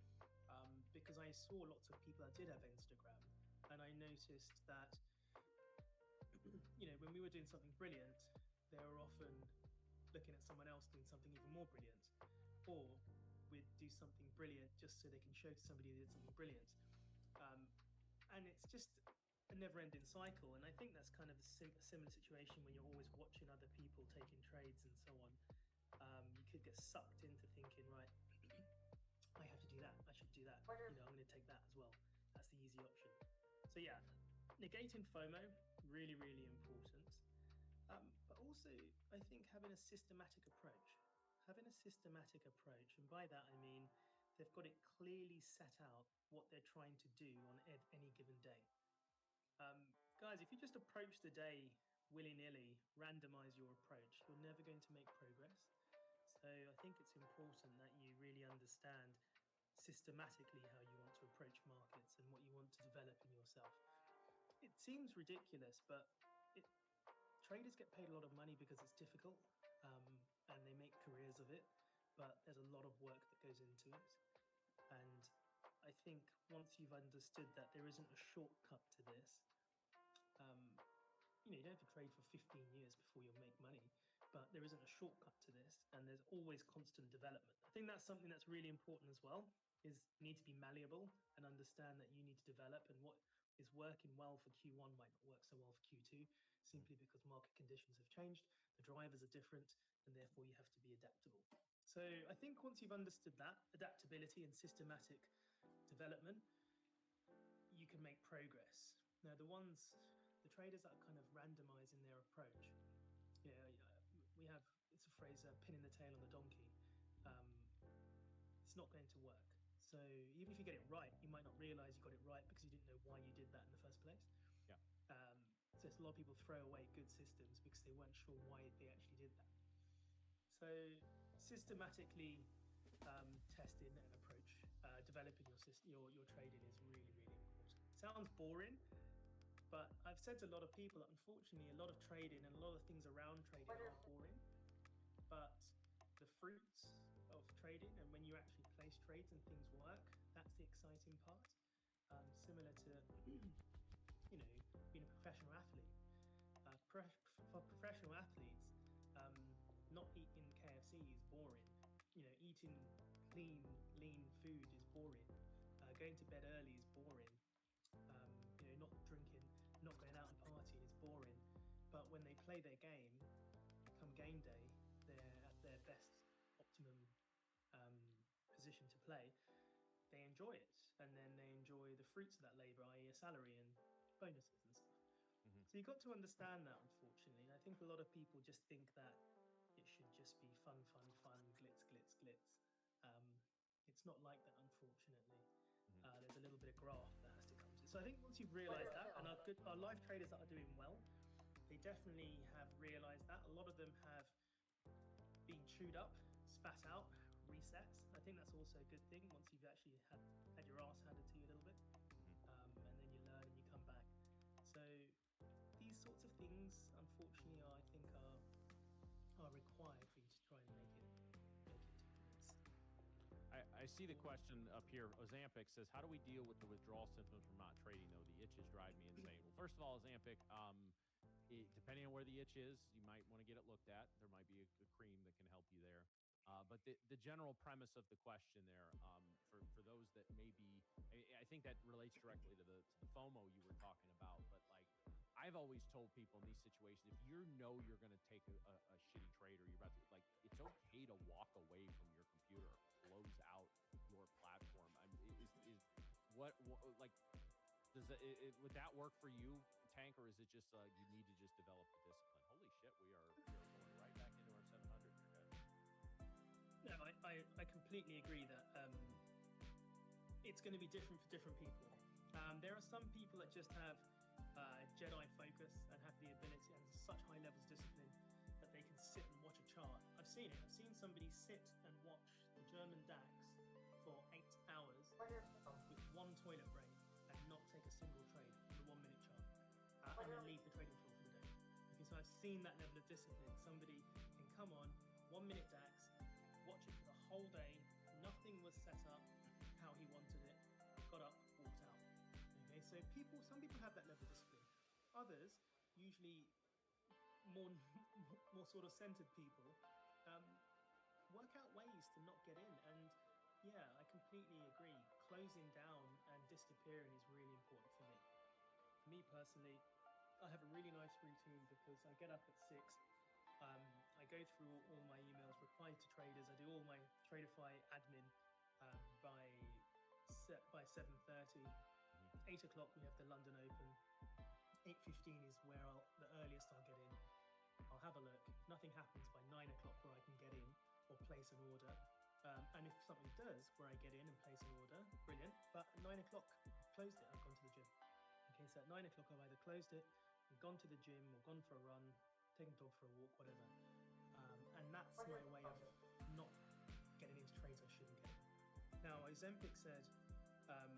because I saw lots of people that did have Instagram, and I noticed that when we were doing something brilliant, they were often looking at someone else doing something even more brilliant, or we'd do something brilliant just so they can show to somebody they did something brilliant. And it's just a never-ending cycle. And I think that's kind of a similar situation when you're always watching other people taking trades and so on. You could get sucked into thinking, right, I have to do that, I should do that, I'm going to take that as well. That's the easy option. So yeah, negating FOMO, really, really important. But also, I think having a systematic approach. Having a systematic approach, and by that I mean they've got it clearly set out what they're trying to do on any given day. Guys, if you just approach the day willy-nilly, randomize your approach, you're never going to make progress. So I think it's important that you really understand systematically how you want to approach markets and what you want to develop in yourself. It seems ridiculous, but traders get paid a lot of money because it's difficult, and they make careers of it, but there's a lot of work that goes into it. And I think once you've understood that there isn't a shortcut to this, you don't have to trade for 15 years before you'll make money, but there isn't a shortcut to this, and there's always constant development. I think that's something that's really important as well, is you need to be malleable and understand that you need to develop, and what is working well for Q1 might not work so well for Q2, simply because market conditions have changed, the drivers are different, and therefore you have to be adaptable. So I think once you've understood that, adaptability and systematic development, you can make progress. Now, the traders that are kind of randomizing their approach, we have, it's a phrase, pinning the tail on the donkey. It's not going to work. So even if you get it right, you might not realize you got it right because you didn't know why you did that in the first place. Yeah. So a lot of people throw away good systems because they weren't sure why they actually did that. So systematically testing and approach, developing your trading is really, really important. Sounds boring, but I've said to a lot of people that unfortunately a lot of trading and a lot of things around trading are boring, but the fruits of trading and when you actually place trades and things work, That's the exciting part. Similar to, you know, being a professional athlete. For professional athletes, not eating KFC is boring. You know, eating clean, lean food is boring. Going to bed early is boring. You know, not drinking, not going out and partying is boring. But when they play their game, come game day, they're at their best, optimum position to play. They enjoy it, and then they enjoy the fruits of that labor, i.e. a salary and bonuses and stuff. So you've got to understand that, unfortunately. I think a lot of people just think that it should just be fun, fun, fun, glitz, glitz, glitz. It's not like that, unfortunately. There's a little bit of graft that has to come to. So I think once you've realized that, and our live traders that are doing well, they definitely have realized that. A lot of them have been chewed up, spat out, resets. I think that's also a good thing once you've actually had your ass handed to you a little bit, and then you learn and you come back. So these sorts of things, unfortunately, I think are required for you to try and make it difference. I see the question up here. Ozampic says, how do we deal with the withdrawal symptoms from not trading, though? The itches drive me insane. Well, first of all, Ozampic, depending on where the itch is, you might want to get it looked at. There might be a cream that can help you there. But the general premise of the question there, for those that may be, I think that relates directly to the FOMO you were talking about. But like, I've always told people in these situations, if you know you're going to take a shitty trade, or you're about to, like, it's okay to walk away from your computer, close out your platform. What like, does that, would that work for you, Tank, or is it just you need to just develop the discipline? Holy shit, we are going right back into our 700 here, guys. No, I completely agree that it's going to be different for different people. There are some people that just have Jedi focus and have the ability and such high levels of discipline that they can sit and watch a chart. I've seen it. I've seen somebody sit and watch the German DAX for 8 hours with one toilet break and not take a single trade with a 1 minute chart, and then leave the trading floor for the day. Okay, so I've seen that level of discipline. Somebody can come on 1 minute DAX, watch it for the whole day. Nothing was set up how he wanted it. Got up, walked out. Okay, so some people have that level of discipline. Others, usually more sort of centered people, work out ways to not get in. And yeah, I completely agree. Closing down and disappearing is really important for me. For me personally, I have a really nice routine because I get up at 6. I go through all my emails, reply to traders. I do all my Tradovate admin by 7:30. 8 o'clock we have the London Open. 8:15 is the earliest I'll get in. I'll have a look. Nothing happens by 9 o'clock where I can get in or place an order. And if something does where I get in and place an order, brilliant. But at 9 o'clock, closed it, I've gone to the gym. Okay, so at 9 o'clock I've either closed it, and gone to the gym, or gone for a run, taken the dog for a walk, whatever. And that's my way of not getting into trades I shouldn't get in. Now, Ozempic said, where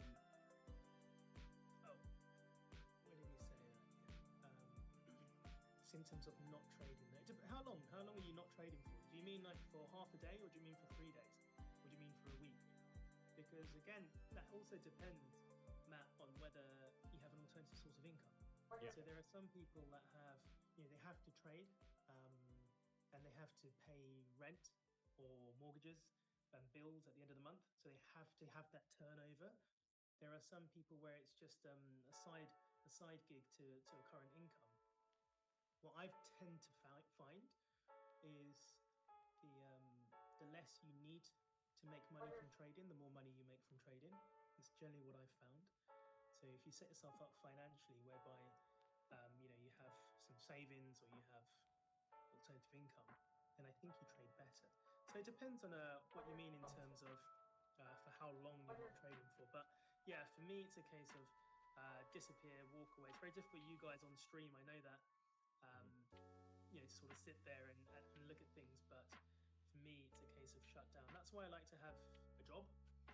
did he say that? Symptoms of not trading. How long are you not trading for? Do you mean like for half a day, or do you mean for 3 days? Or do you mean for a week? Because again, that also depends, Matt, on whether you have an alternative source of income. Yeah. So there are some people that have, they have to trade, and they have to pay rent or mortgages and bills at the end of the month. So they have to have that turnover. There are some people where it's just a side gig to a current income. What I tend to find is the less you need to make money from trading, the more money you make from trading. That's generally what I've found. So if you set yourself up financially, whereby you have some savings or you have alternative income, then I think you trade better. So it depends on what you mean in terms of for how long you're not trading for. But yeah, for me, it's a case of disappear, walk away. It's very difficult for you guys on stream. I know that. Sort of sit there and look at things, but for me it's a case of shut down. That's why I like to have a job.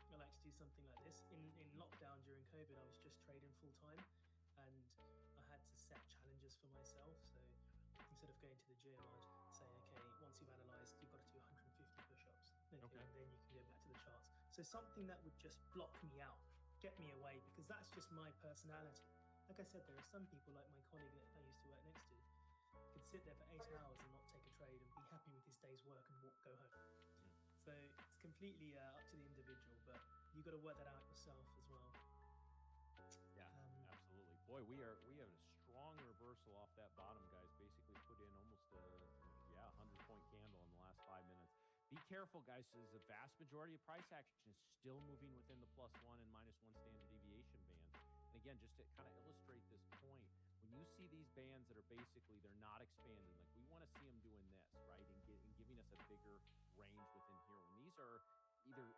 I like to do something like this. In lockdown during COVID, I was just trading full time, and I had to set challenges for myself. So instead of going to the gym, I'd say, okay, once you've analyzed, you've got to do 150 push-ups. Okay. And then you can go back to the charts. So So something that would just block me out, get me away, because that's just my personality. Like I said, there are some people, like my colleague that I used to work next to, could sit there for 8 hours and not take a trade and be happy with his day's work and go home. So it's completely up to the individual, but you got to work that out yourself as well. Yeah, absolutely. Boy, we have a strong reversal off that bottom, guys. Basically put in almost a 100-point candle in the last 5 minutes. Be careful, guys, as the vast majority of price action is still moving within the +1 and -1 standard deviation band. And again, just to kind of illustrate this point, when you see these bands that are basically, they're not expanding, like we want to see them doing this, right? And giving us a bigger range within here. When these are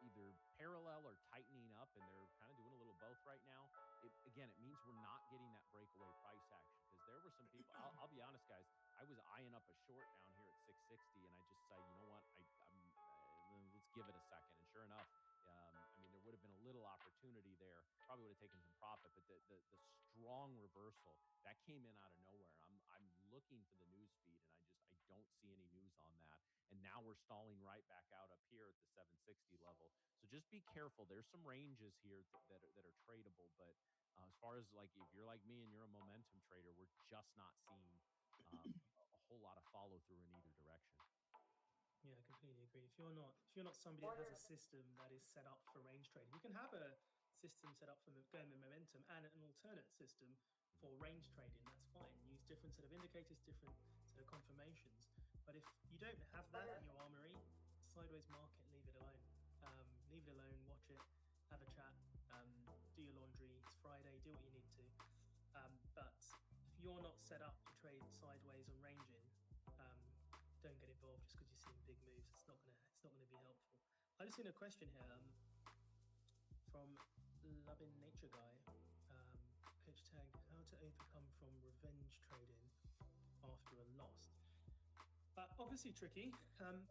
either parallel or tightening up, and they're kind of doing a little both right now, it means we're not getting that breakaway price action. Because there were some people, I'll be honest, guys, I was eyeing up a short down here at 660, and I just said, you know what, let's give it a second. And sure enough, I mean, there would have been a little opportunity there. Probably would have taken some profit, but the strong reversal that came in out of nowhere. I'm looking for the news feed, and I don't see any news on that. And now we're stalling right back out up here at the 760 level. So just be careful. There's some ranges here that are tradable, but as far as like if you're like me and you're a momentum trader, we're just not seeing a whole lot of follow through in either direction. Yeah, I completely agree. If you're not somebody that has a system that is set up for range trading, you can have a system set up for going with momentum and an alternate system for range trading. That's fine. Use different set of indicators, different set of confirmations. But if you don't have that in your armory, sideways market, leave it alone. Leave it alone. Watch it. Have a chat. Do your laundry. It's Friday. Do what you need to. But if you're not set up to trade sideways and ranging, don't get involved just because you're seeing big moves. It's not gonna be helpful. I just seen a question here from Loving Nature Guy. Hashtag how to overcome from revenge trading after a loss. Obviously tricky.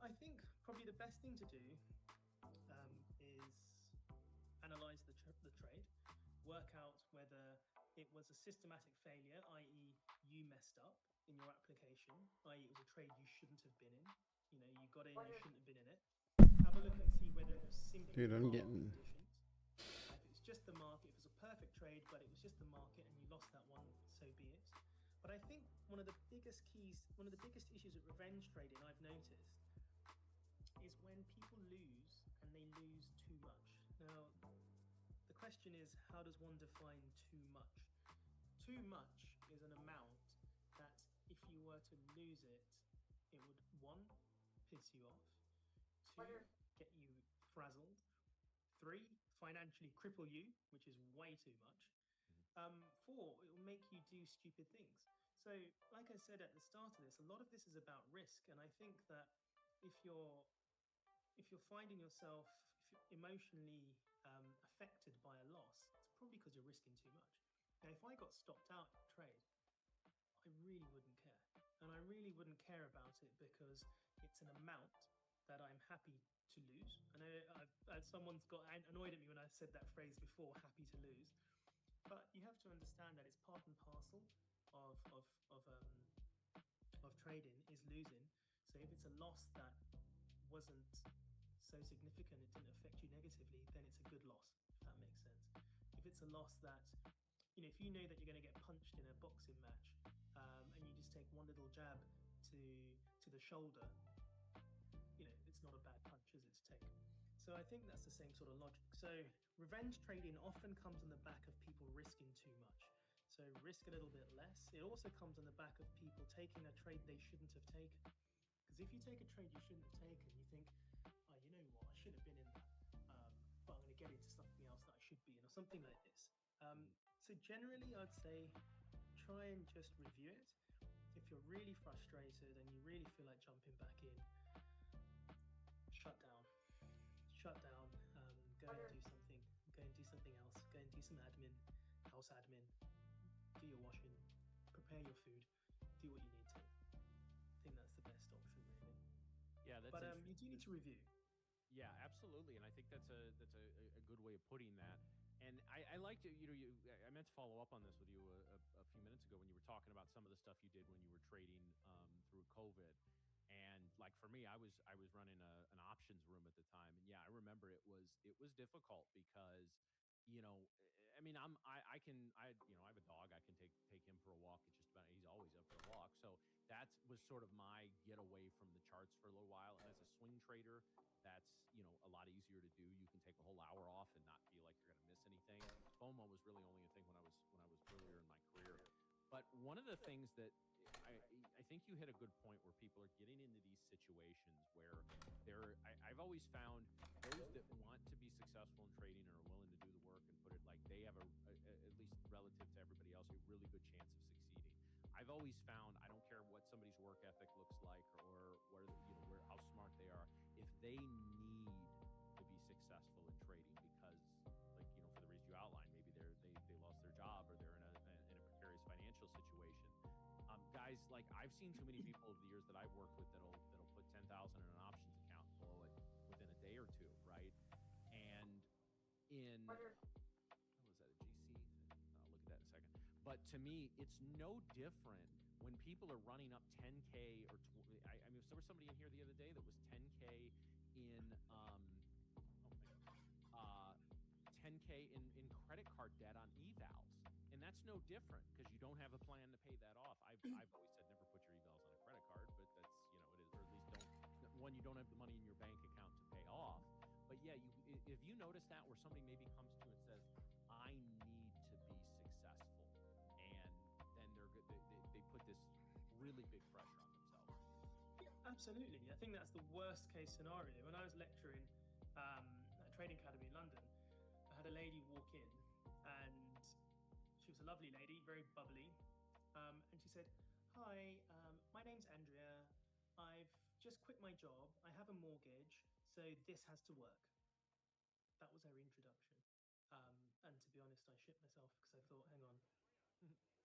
I think probably the best thing to do is analyze the trade, work out whether it was a systematic failure, i.e. you messed up in your application, i.e. it was a trade you shouldn't have been in. You know, you got in, you shouldn't have been in it. Have a look and see whether it was simply conditions. If it's just the market, if it's a perfect trade, but it was just the market and you lost that one, so be it. But I think one of the biggest issues with revenge trading I've noticed is when people lose and they lose too much. Now, the question is, how does one define too much? Too much is an amount that if you were to lose it, it would, 1, piss you off, 2, get you frazzled, 3, financially cripple you, which is way too much, 4, it will make you do stupid things. So, like I said at the start of this, a lot of this is about risk, and I think that if you're finding yourself emotionally affected by a loss, it's probably because you're risking too much. Now, if I got stopped out in trade, I really wouldn't care. And I really wouldn't care about it because it's an amount that I'm happy to lose. I know someone's got annoyed at me when I said that phrase before, happy to lose. But you have to understand that it's part and parcel of trading is losing. So if it's a loss that wasn't so significant, it didn't affect you negatively, then it's a good loss, if that makes sense. If it's a loss that, you know, if you know that you're going to get punched in a boxing match, and you just take one little jab to the shoulder, you know, it's not a bad punch, is it, to take? So I think that's the same sort of logic. So revenge trading often comes on the back of people risking too much. So risk a little bit less. It also comes on the back of people taking a trade they shouldn't have taken. Because if you take a trade you shouldn't have taken, you think, oh, you know what, I should have been in that, but I'm going to get into something else that I should be in, or something like this. So generally, I'd say try and just review it. If you're really frustrated and you really feel like jumping back in, shut down, go and do something else, go and do some admin, house admin, do your washing, prepare your food, do what you need to. I think that's the best option, really. Yeah, that's. But you do need to review. Yeah, absolutely, and I think that's a good way of putting that. And I like to, I meant to follow up on this with you a few minutes ago when you were talking about some of the stuff you did when you were trading through COVID. And like for me, I was running an options room at the time, and yeah, I remember it was difficult because, you know, I mean, I have a dog. I can take him for a walk. It's just about he's always up for a walk. So that was sort of my getaway from the charts for a little while. And as a swing trader, that's, you know, a lot easier to do. You can take a whole hour off and not feel like you're going to miss anything. FOMO was really only a thing when I was earlier in my career. But one of the things that I think you hit a good point where people are getting into these situations where I've always found those that want to be successful in trading and are willing to do the work and put it like they have at least relative to everybody else, a really good chance of succeeding. I've always found, I don't care what somebody's work ethic looks like or where, you know, where how smart they are, if they need to be successful in trading because, like, you know, for the reason you outlined, maybe they lost their job or they're in a precarious financial situation. Guys, like I've seen too many people over the years that I've worked with that'll put 10,000 in an options account and blow it within a day or two, right? And in what was that, a GC? I'll look at that in a second. But to me, it's no different when people are running up 10K or I mean, there was somebody in here the other day that was 10K in 10K in credit card debt on evals. And that's no different because you don't have a plan to pay that off. I've always said never put your evals on a credit card, but that's, you know, it is, or at least you don't have the money in your bank account to pay off. But yeah, if you notice that where somebody maybe comes to you and says, I need to be successful, and then they put this really big pressure on themselves. Yeah, absolutely. I think that's the worst case scenario. When I was lecturing at a trading academy in London, I had a lady walk in and she was a lovely lady, very bubbly. And she said, hi, my name's Andrea. I've just quit my job. I have a mortgage, so this has to work. That was her introduction. And to be honest, I shit myself because I thought, hang on,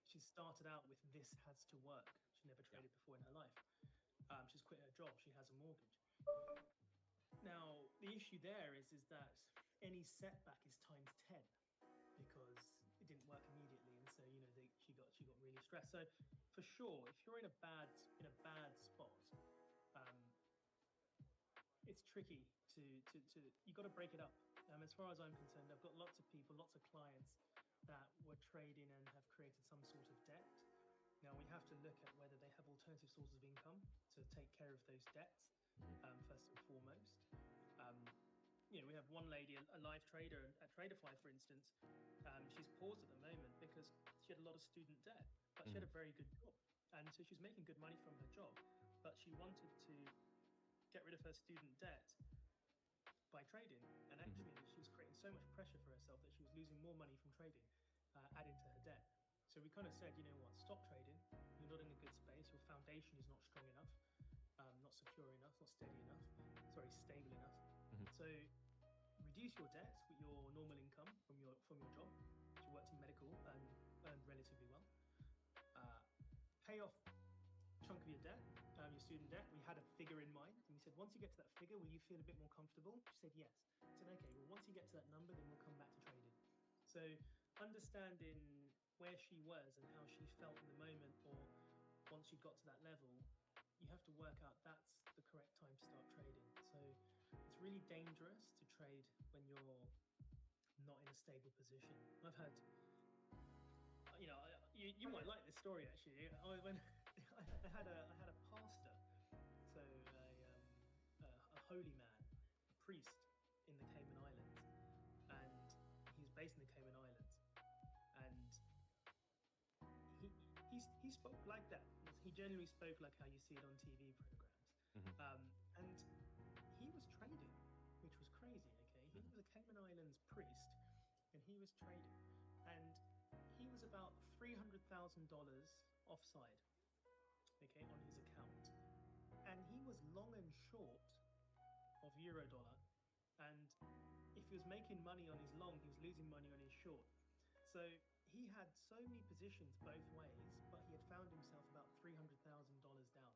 she started out with this has to work. She never traded before in her life. She's quit her job. She has a mortgage. Now, the issue there is that any setback is times 10 because it didn't work immediately, and so, you know, she got really stressed. So for sure, if you're in a bad spot, it's tricky to you got to break it up. As far as I'm concerned, I've got lots of people, lots of clients that were trading and have created some sort of debt. Now we have to look at whether they have alternative sources of income to take care of those debts, first and foremost. You know, we have one lady, a live trader at Tradovate, for instance. She's paused at the moment because she had a lot of student debt, but she had a very good job. And so she's making good money from her job, but she wanted to get rid of her student debt by trading. And actually, she was creating so much pressure for herself that she was losing more money from trading, adding to her debt. So we kind of said, you know what, stop trading. You're not in a good space. Your foundation is not strong enough, not secure enough, not steady enough, stable enough. So reduce your debts with your normal income from your job. She worked in medical and earned relatively well. Pay off a chunk of your debt, your student debt. We had a figure in mind, and we said, once you get to that figure, will you feel a bit more comfortable? She said yes. I said, okay, well, once you get to that number, then we'll come back to trading. So understanding where she was and how she felt in the moment, or once she got to that level, you have to work out that's the correct time to start trading. So it's really dangerous to trade when you're not in a stable position. I've had, you know, you might like this story actually. When I had a pastor, so a holy man, a priest in the Cayman Islands, and he's based in the Cayman Islands, and he spoke like that. He generally spoke like how you see it on TV programs. And he was trading, which was crazy. Okay, he was a Cayman Islands priest, and he was trading, and he was about $300,000 offside, okay, on his account, and he was long and short of euro dollar. And if he was making money on his long, he was losing money on his short. So he had so many positions both ways, but he had found himself about $300,000 down.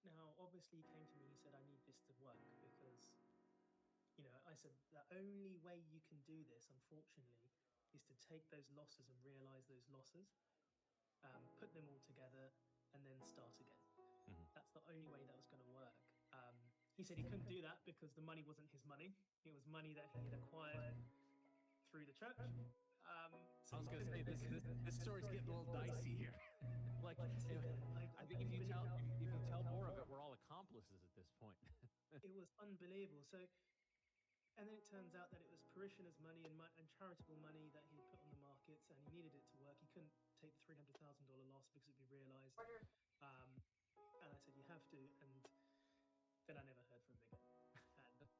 Now, obviously, he came to me and he said, I need this to work because, you know, I said, the only way you can do this, unfortunately, is to take those losses and realize those losses, put them all together, and then start again. That's the only way that was going to work. He said he couldn't do that because the money wasn't his money. It was money that he had acquired through the church. So I was going to say, this story's getting a little dicey here. Like, I think if you tell more of it, we're all accomplices at this point. It was unbelievable. So, and then it turns out that it was parishioners' money and charitable money that he had put on the markets, and he needed it to work. He couldn't take the $300,000 loss because it'd be realized. And I said, you have to. And then I never heard from him again. And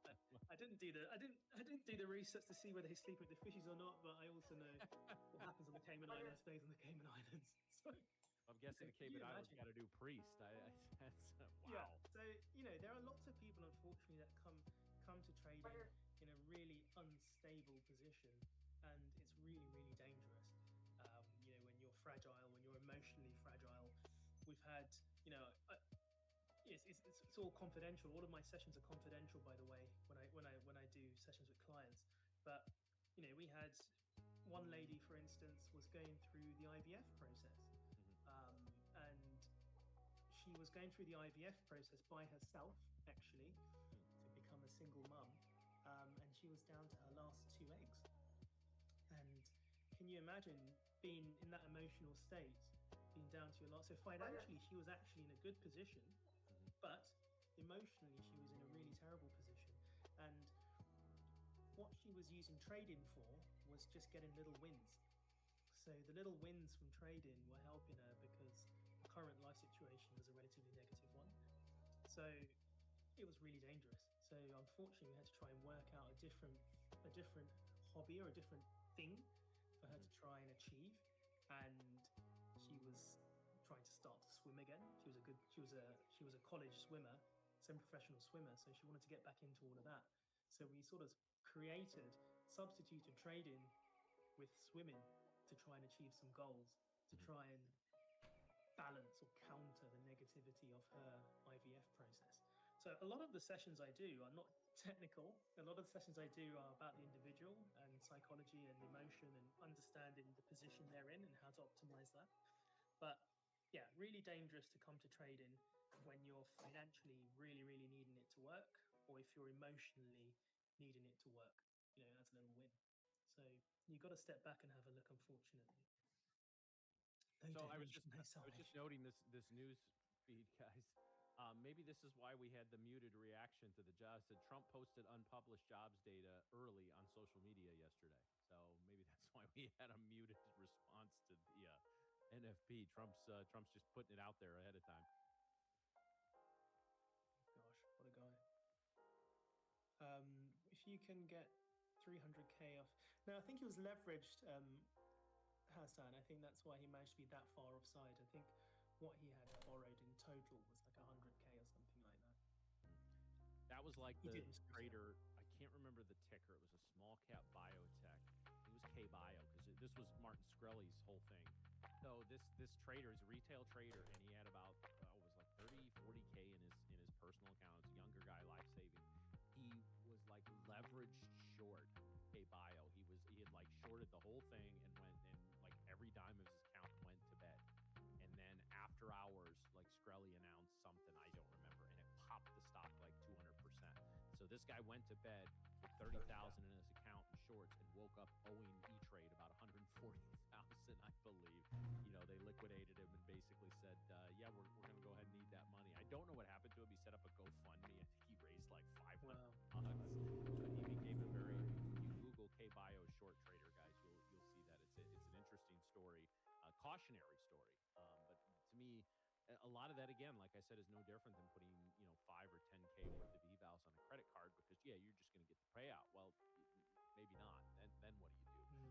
I didn't do the research to see whether he's sleeping with the fishies or not. But I also know what happens on the Cayman Islands stays on the Cayman Islands. So I'm guessing the Cayman Islands got to do priest. That's wow. Yeah. So there are lots of people, unfortunately, that come to trading in a really unstable position, and it's really, really dangerous. When you're fragile, when you're emotionally fragile. We've had, it's all confidential. All of my sessions are confidential, by the way, when I do sessions with clients. But we had one lady, for instance, was going through the IVF process, and she was going through the IVF process by herself, actually, to become a single mum, and she was down to her last 2 eggs. And can you imagine being in that emotional state, being down to your last? So financially, she was actually in a good position, but emotionally, she was in a really terrible position. And what she was using trading for was just getting little wins. So the little wins from trading were helping her because the current life situation was a relatively negative one. So it was really dangerous. So unfortunately, we had to try and work out a different hobby or a different thing for her to try and achieve. And she was trying to start to swim again. She was a college swimmer, semi-professional swimmer. So she wanted to get back into all of that. So we sort of substituted trading with swimming to try and achieve some goals, to try and balance or counter the negativity of her IVF process. So a lot of the sessions I do are not technical. A lot of the sessions I do are about the individual and psychology and emotion and understanding the position they're in and how to optimize that. But yeah, really dangerous to come to trading when you're financially really, really needing it to work, or if you're emotionally needing it to work, as a little win. So you've got to step back and have a look, unfortunately. So I was just noting this news feed, guys. Maybe this is why we had the muted reaction to the jobs. That Trump posted unpublished jobs data early on social media yesterday. So maybe that's why we had a muted response to the NFP. Trump's just putting it out there ahead of time. Gosh, what a guy. If you can get 300K off. Now, I think he was leveraged, Hassan. I think that's why he managed to be that far offside. I think what he had borrowed in total was like 100K or something like that. That was like the trader. I can't remember the ticker. It was a small cap biotech. It was K-Bio because this was Martin Shkreli's whole thing. So this trader is a retail trader, and he had about it was like 30-40K in his personal account. It's a younger guy, life saving. He was like leveraged short K-Bio. He had like shorted the whole thing and went, and like every dime of his account went to bed. And then after hours, like Shkreli announced something I don't remember, and it popped the stock like 200%. So this guy went to bed with 30,000 in his account in shorts and woke up owing E-Trade about 140,000, I believe. They liquidated him and basically said, yeah, we're going to go ahead and need that money. I don't know what happened to him. He set up a GoFundMe. I think he raised like $500. He became a very, if you Google K-Bio short trader, guys, you'll see that it's an interesting story, cautionary story. But to me, a lot of that, again, like I said, is no different than putting 5 or 10K worth of evals on a credit card because you're just going to get the payout. Well, maybe not. Then what do you do?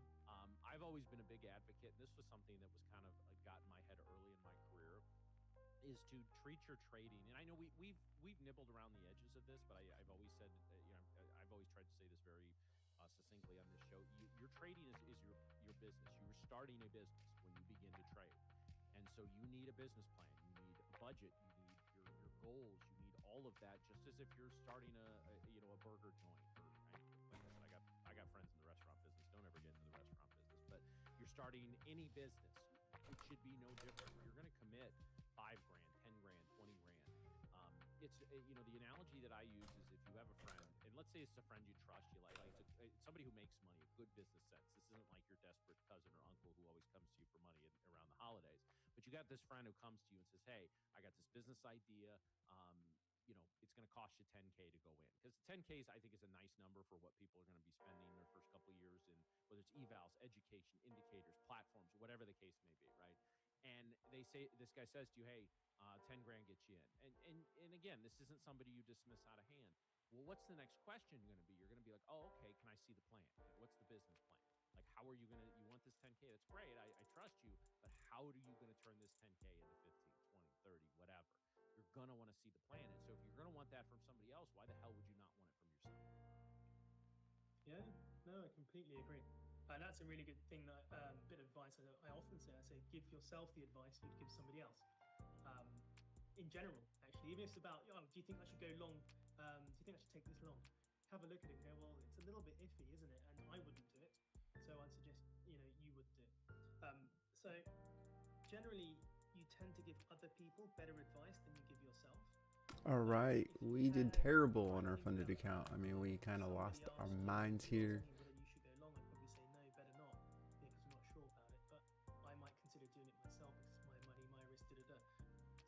I've always been a big advocate, and this was something that was kind of got in my head early in my career, is to treat your trading. And I know we've nibbled around the edges of this, but I've always said, I've always tried to say this very succinctly on this show. Your trading is your business. You are starting a business when you begin to trade. And so you need a business plan, you need a budget, you need your goals, you need all of that, just as if you're starting a burger joint. Or, like I said, I got friends in the restaurant business. Don't ever get into the restaurant business. But you're starting any business, it should be no different. You're going to commit $5 grand, $10 grand, $20 grand it's you know, the analogy that I use is if you have a friend, and let's say it's a friend you trust, you like it's somebody who makes money, a good business sense. This isn't like your desperate cousin or uncle who always comes to you for money around the holidays. But you got this friend who comes to you and says, "Hey, I got this business idea. You know, it's going to cost you 10K to go in," because 10K is, I think, is a nice number for what people are going to be spending their first couple of years in, whether it's evals, education, indicators, platforms, whatever the case may be, right? And they say, this guy says to you, "Hey, 10 grand gets you in," and again, this isn't somebody you dismiss out of hand. Well, what's the next question going to be? You're going to be like, "Oh, okay, can I see the plan? What's the business plan? Like, how are you going to, you want this 10K? That's great. I trust you, but how are you going to turn this 10K into 15, 20, 30, whatever?" You're going to want to see the plan. And so if you're going to want that from somebody else, why the hell would you not want it from yourself? Yeah, no, I completely agree. And that's a really good thing, that bit of advice I often say. I say, give yourself the advice you'd give somebody else. In general, actually, even if it's about, oh, do you think I should go long? Do you think I should take this long? Have a look at it and go, well, it's a little bit iffy, isn't it? And I wouldn't do it. So I'd suggest, you know, you would do it. So generally, you tend to give other people better advice than you give yourself. All right, we did terrible on our funded account. I mean, we kind of lost our minds here. Whether you should go long, I'd probably say no, better not, because I'm not sure about it. But I might consider doing it myself. It's my money, my risk, da.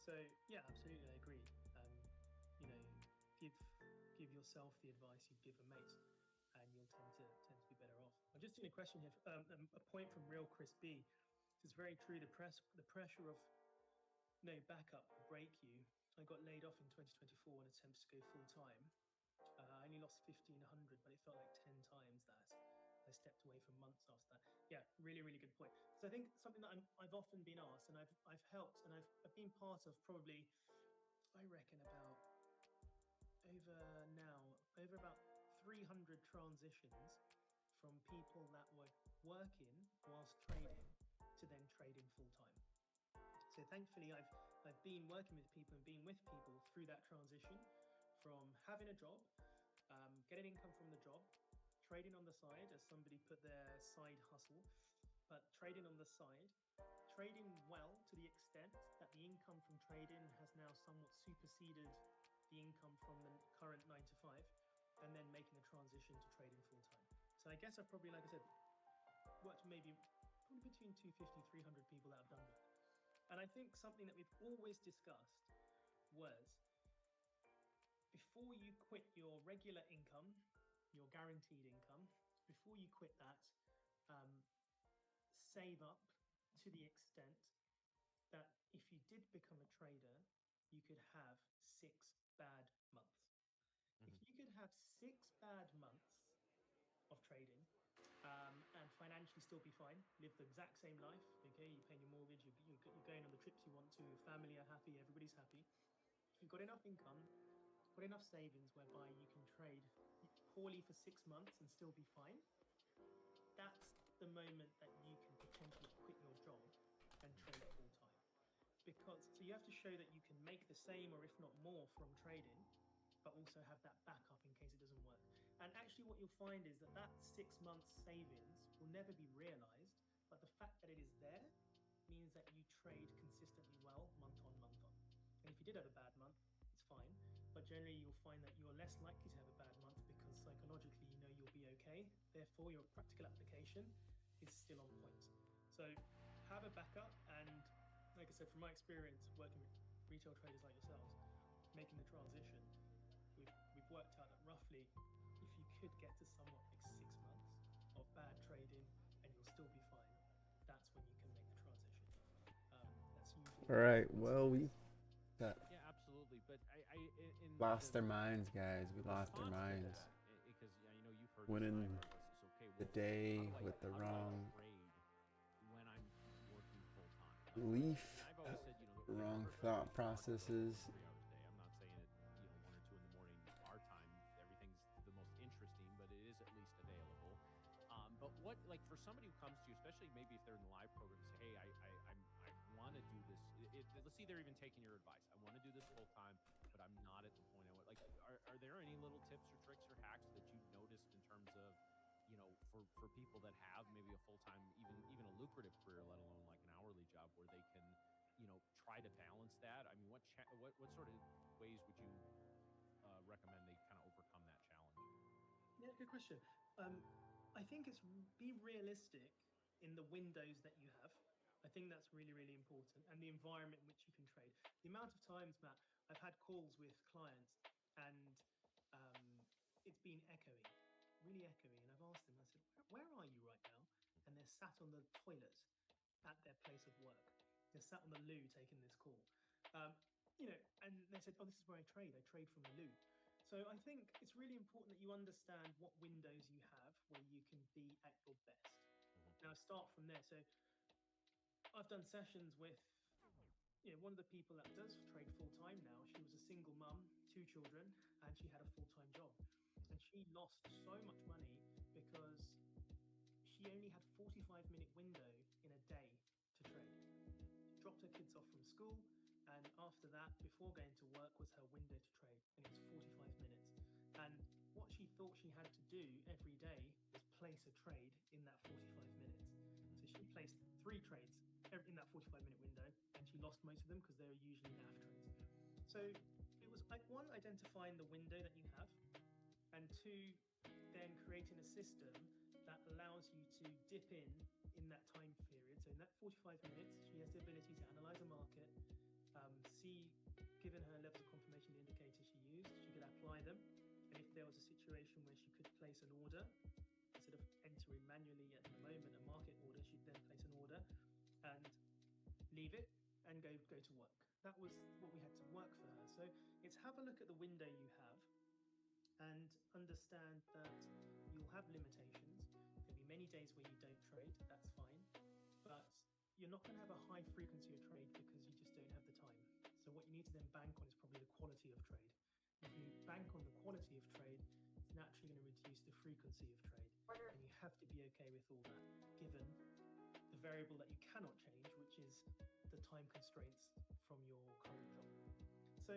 So yeah, absolutely, I agree. You know, give yourself the advice you'd give a mate, and you'll tend to be better off. I've just seen a question here, a point from Real Chris B. It's very true. The pressure of no backup will break you. I got laid off in 2024 in attempts to go full time. I only lost 1,500, but it felt like 10 times that. I stepped away for months after that. Yeah, really, really good point. So I think something that I've often been asked, and I've helped, and I've been part of probably, I reckon about over about 300 transitions from people that were working whilst trading to then trading full time. So thankfully, I've been working with people and being with people through that transition from having a job, getting income from the job, trading on the side, as somebody put their side hustle, but trading on the side, trading well to the extent that the income from trading has now somewhat superseded the income from the current 9 to 5, and then making a transition to trading full time. So I guess I've probably, like I said, worked probably between 250, 300 people that have done that. And I think something that we've always discussed was, before you quit your regular income, your guaranteed income, before you quit that, save up to the extent that if you did become a trader, you could have 6 bad months. If you could have 6 bad months of trading, and financially still be fine, live the exact same life, okay, you're paying your mortgage, you're going on the trips you want to, your family are happy, everybody's happy. If you've got enough income, got enough savings whereby you can trade poorly for 6 months and still be fine, that's the moment that you can potentially quit your job and trade full time. Because so you have to show that you can make the same or if not more from trading, but also have that backup in case it doesn't work. And actually what you'll find is that 6 months savings will never be realized, but the fact that it is there means that you trade consistently well month on month on. And if you did have a bad month, it's fine, but generally you'll find that you're less likely to have a bad month because psychologically you know you'll be okay, therefore your practical application is still on point. So have a backup, and like I said, from my experience working with retail traders like yourselves, making the transition, we've worked out that roughly, if you could get to somewhat like 6 months of bad trading and you'll still be fine, that's when you can make the transition. That's usually all right. Well, we got absolutely. But I lost their minds, guys. We lost their minds. Because you know, you've heard winning this, okay, well, the day with the wrong when I'm working full time. belief, I've always said, you know, wrong thought processes. 3 hours a day. I'm not saying it, you know, 1 or 2 in the morning our time, everything's the most interesting, but it is at least available. But what, like, for somebody who comes to you, especially maybe if they're in the live program, say, hey, I want to do this. Let's see, they're even taking your advice. I want to do this full time, but I'm not at the point I want. Like, are there any little tips or tricks or hacks that you've noticed in terms of, you know, for people that have maybe a full time, even a lucrative career, let alone like an hourly job, where they can, you know, try to balance that? I mean, what sort of ways would you recommend they kind of overcome that challenge? Yeah, good question. I think it's be realistic in the windows that you have. I think that's really, really important, and the environment in which you can trade. The amount of times, Matt, I've had calls with clients, and it's been echoey, really echoey, and I've asked them. I said, "Where are you right now?" And they're sat on the toilet at their place of work. They're sat on the loo taking this call. And they said, "Oh, this is where I trade. I trade from the loo." So I think it's really important that you understand what windows you have where you can be at your best. Now start from there. So I've done sessions with one of the people that does trade full time now. She was a single mum, 2 children, and she had a full-time job. And she lost so much money because she only had 45-minute window in a day to trade. She dropped her kids off from school, and after that, before going to work, was her window to trade, and it was 45 minutes. And what she thought she had to do every day was place a trade in that 45 minutes. So she placed 3 trades in that 45-minute window, and she lost most of them because they were usually NAV trades. So it was like, one, identifying the window that you have, and 2, then creating a system that allows you to dip in that time period. So in that 45 minutes, she has the ability to analyze a market, see, given her levels of confirmation, the indicators she used, she could apply them. And if there was a situation where she could place an order, instead of entering manually at the moment a market order, she'd then place an order and leave it and go to work. That was what we had to work for her. So it's have a look at the window you have and understand that you'll have limitations. There'll be many days where you don't trade, that's fine. But you're not going to have a high frequency of trade because you just don't have the time. So what you need to then bank on is probably the quality of trade. If you bank on the quality of trade, it's naturally going to reduce the frequency of trade. And you have to be okay with all that, given the variable that you cannot change, which is the time constraints from your current job. So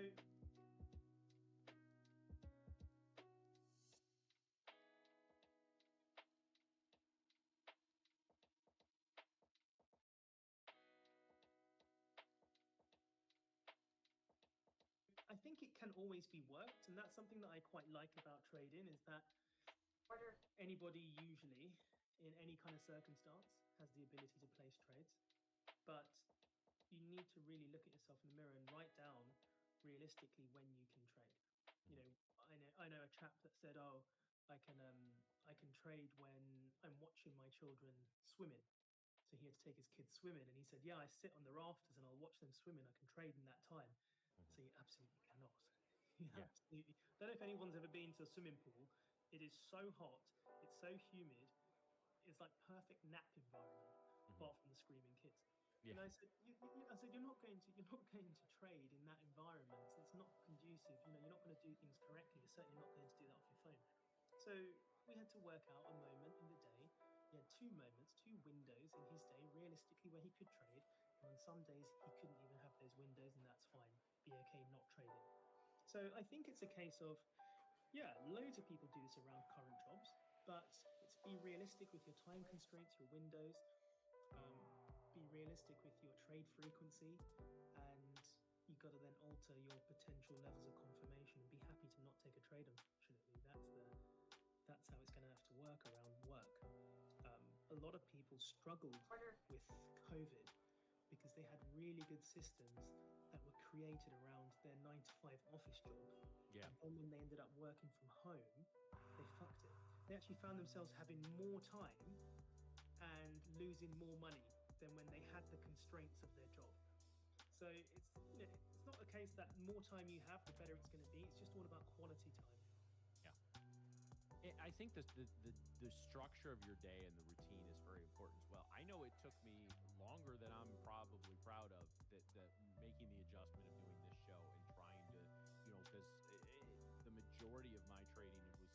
I think it can always be worked, and that's something that I quite like about trading, is that anybody usually in any kind of circumstance has the ability to place trades, but you need to really look at yourself in the mirror and write down realistically when you can trade. I know a chap that said, "Oh, I can trade when I'm watching my children swimming." So he had to take his kids swimming, and he said, "Yeah, I sit on the rafters and I'll watch them swimming. I can trade in that time." So you absolutely cannot. You absolutely. I don't know if anyone's ever been to a swimming pool. It is so hot. It's so humid. It's like perfect nap environment, apart from the screaming kids. Yeah. And I said, I said, you're not going to trade in that environment. It's not conducive. You're not going to do things correctly. You're certainly not going to do that off your phone. So we had to work out a moment in the day. He had 2 moments, 2 windows in his day, realistically, where he could trade. And on some days, he couldn't even have those windows, and that's fine. Be okay not trading. So I think it's a case of, loads of people do this around current jobs, but it's be realistic with your time constraints, your windows, be realistic with your trade frequency, and you've got to then alter your potential levels of confirmation and be happy to not take a trade, unfortunately. That's how it's going to have to work around work. A lot of people struggled with COVID because they had really good systems that were created around their 9-to-5 office job. Yeah. And then when they ended up working from home, they fucked it. They actually found themselves having more time and losing more money than when they had the constraints of their job. So it's not a case that more time you have, the better it's going to be. It's just all about quality time. Yeah. I think the structure of your day and the routine is very important as well. I know it took me longer than I'm probably proud of that making the adjustment of doing this show and trying to, because the majority of my trading was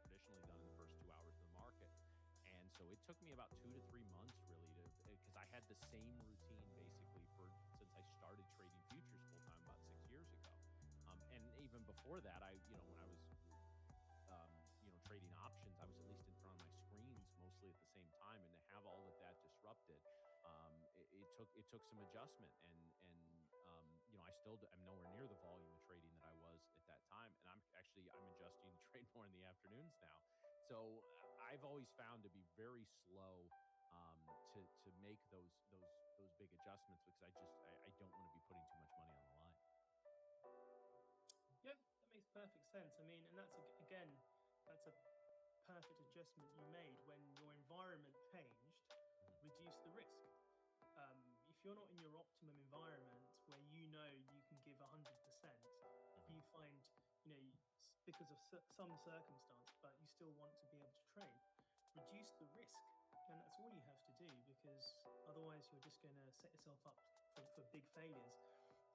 traditionally done in the first 2 hours of the market. And so it took me about 2 to 3 months really because I had the same routine basically since I started trading futures full time about 6 years ago. And even before that, when I was trading options, I was at least in front of my screens mostly at the same time, and to have all of that disrupted, it took some adjustment, and I still am nowhere near the volume of trading that I was at that time. And I'm adjusting to trade more in the afternoons now. So I've always found to be very slow to make those big adjustments, because I don't want to be putting too much money on the line. Yeah, that makes perfect sense. I mean, and that's a perfect adjustment you made. When your environment changed, reduce the risk. If you're not in your optimum environment where you know you can give 100%, you find, because of some circumstance, but you still want to be able to trade, reduce the risk. And that's all you have to do, because otherwise you're just going to set yourself up for big failures,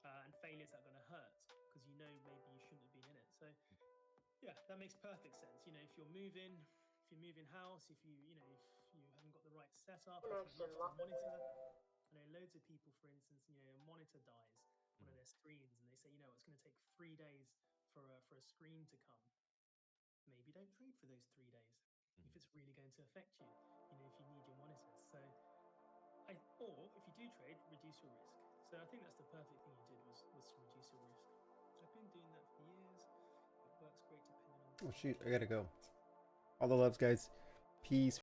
and failures that are going to hurt, because maybe you shouldn't have been in it. So yeah, that makes perfect sense. If you're moving house, if you haven't got the right setup, if you've lost a monitor. I know loads of people, for instance, a monitor dies, one of their screens, and they say, it's going to take 3 days for a screen to come. Maybe don't trade for those 3 days if it's really going to affect you. If you need your monitors. So, or if you do trade, reduce your risk. So I think that's the perfect thing you did was to reduce your risk. I've been doing that for years. It works great depending on. Oh shoot, I gotta go. All the loves, guys. Peace.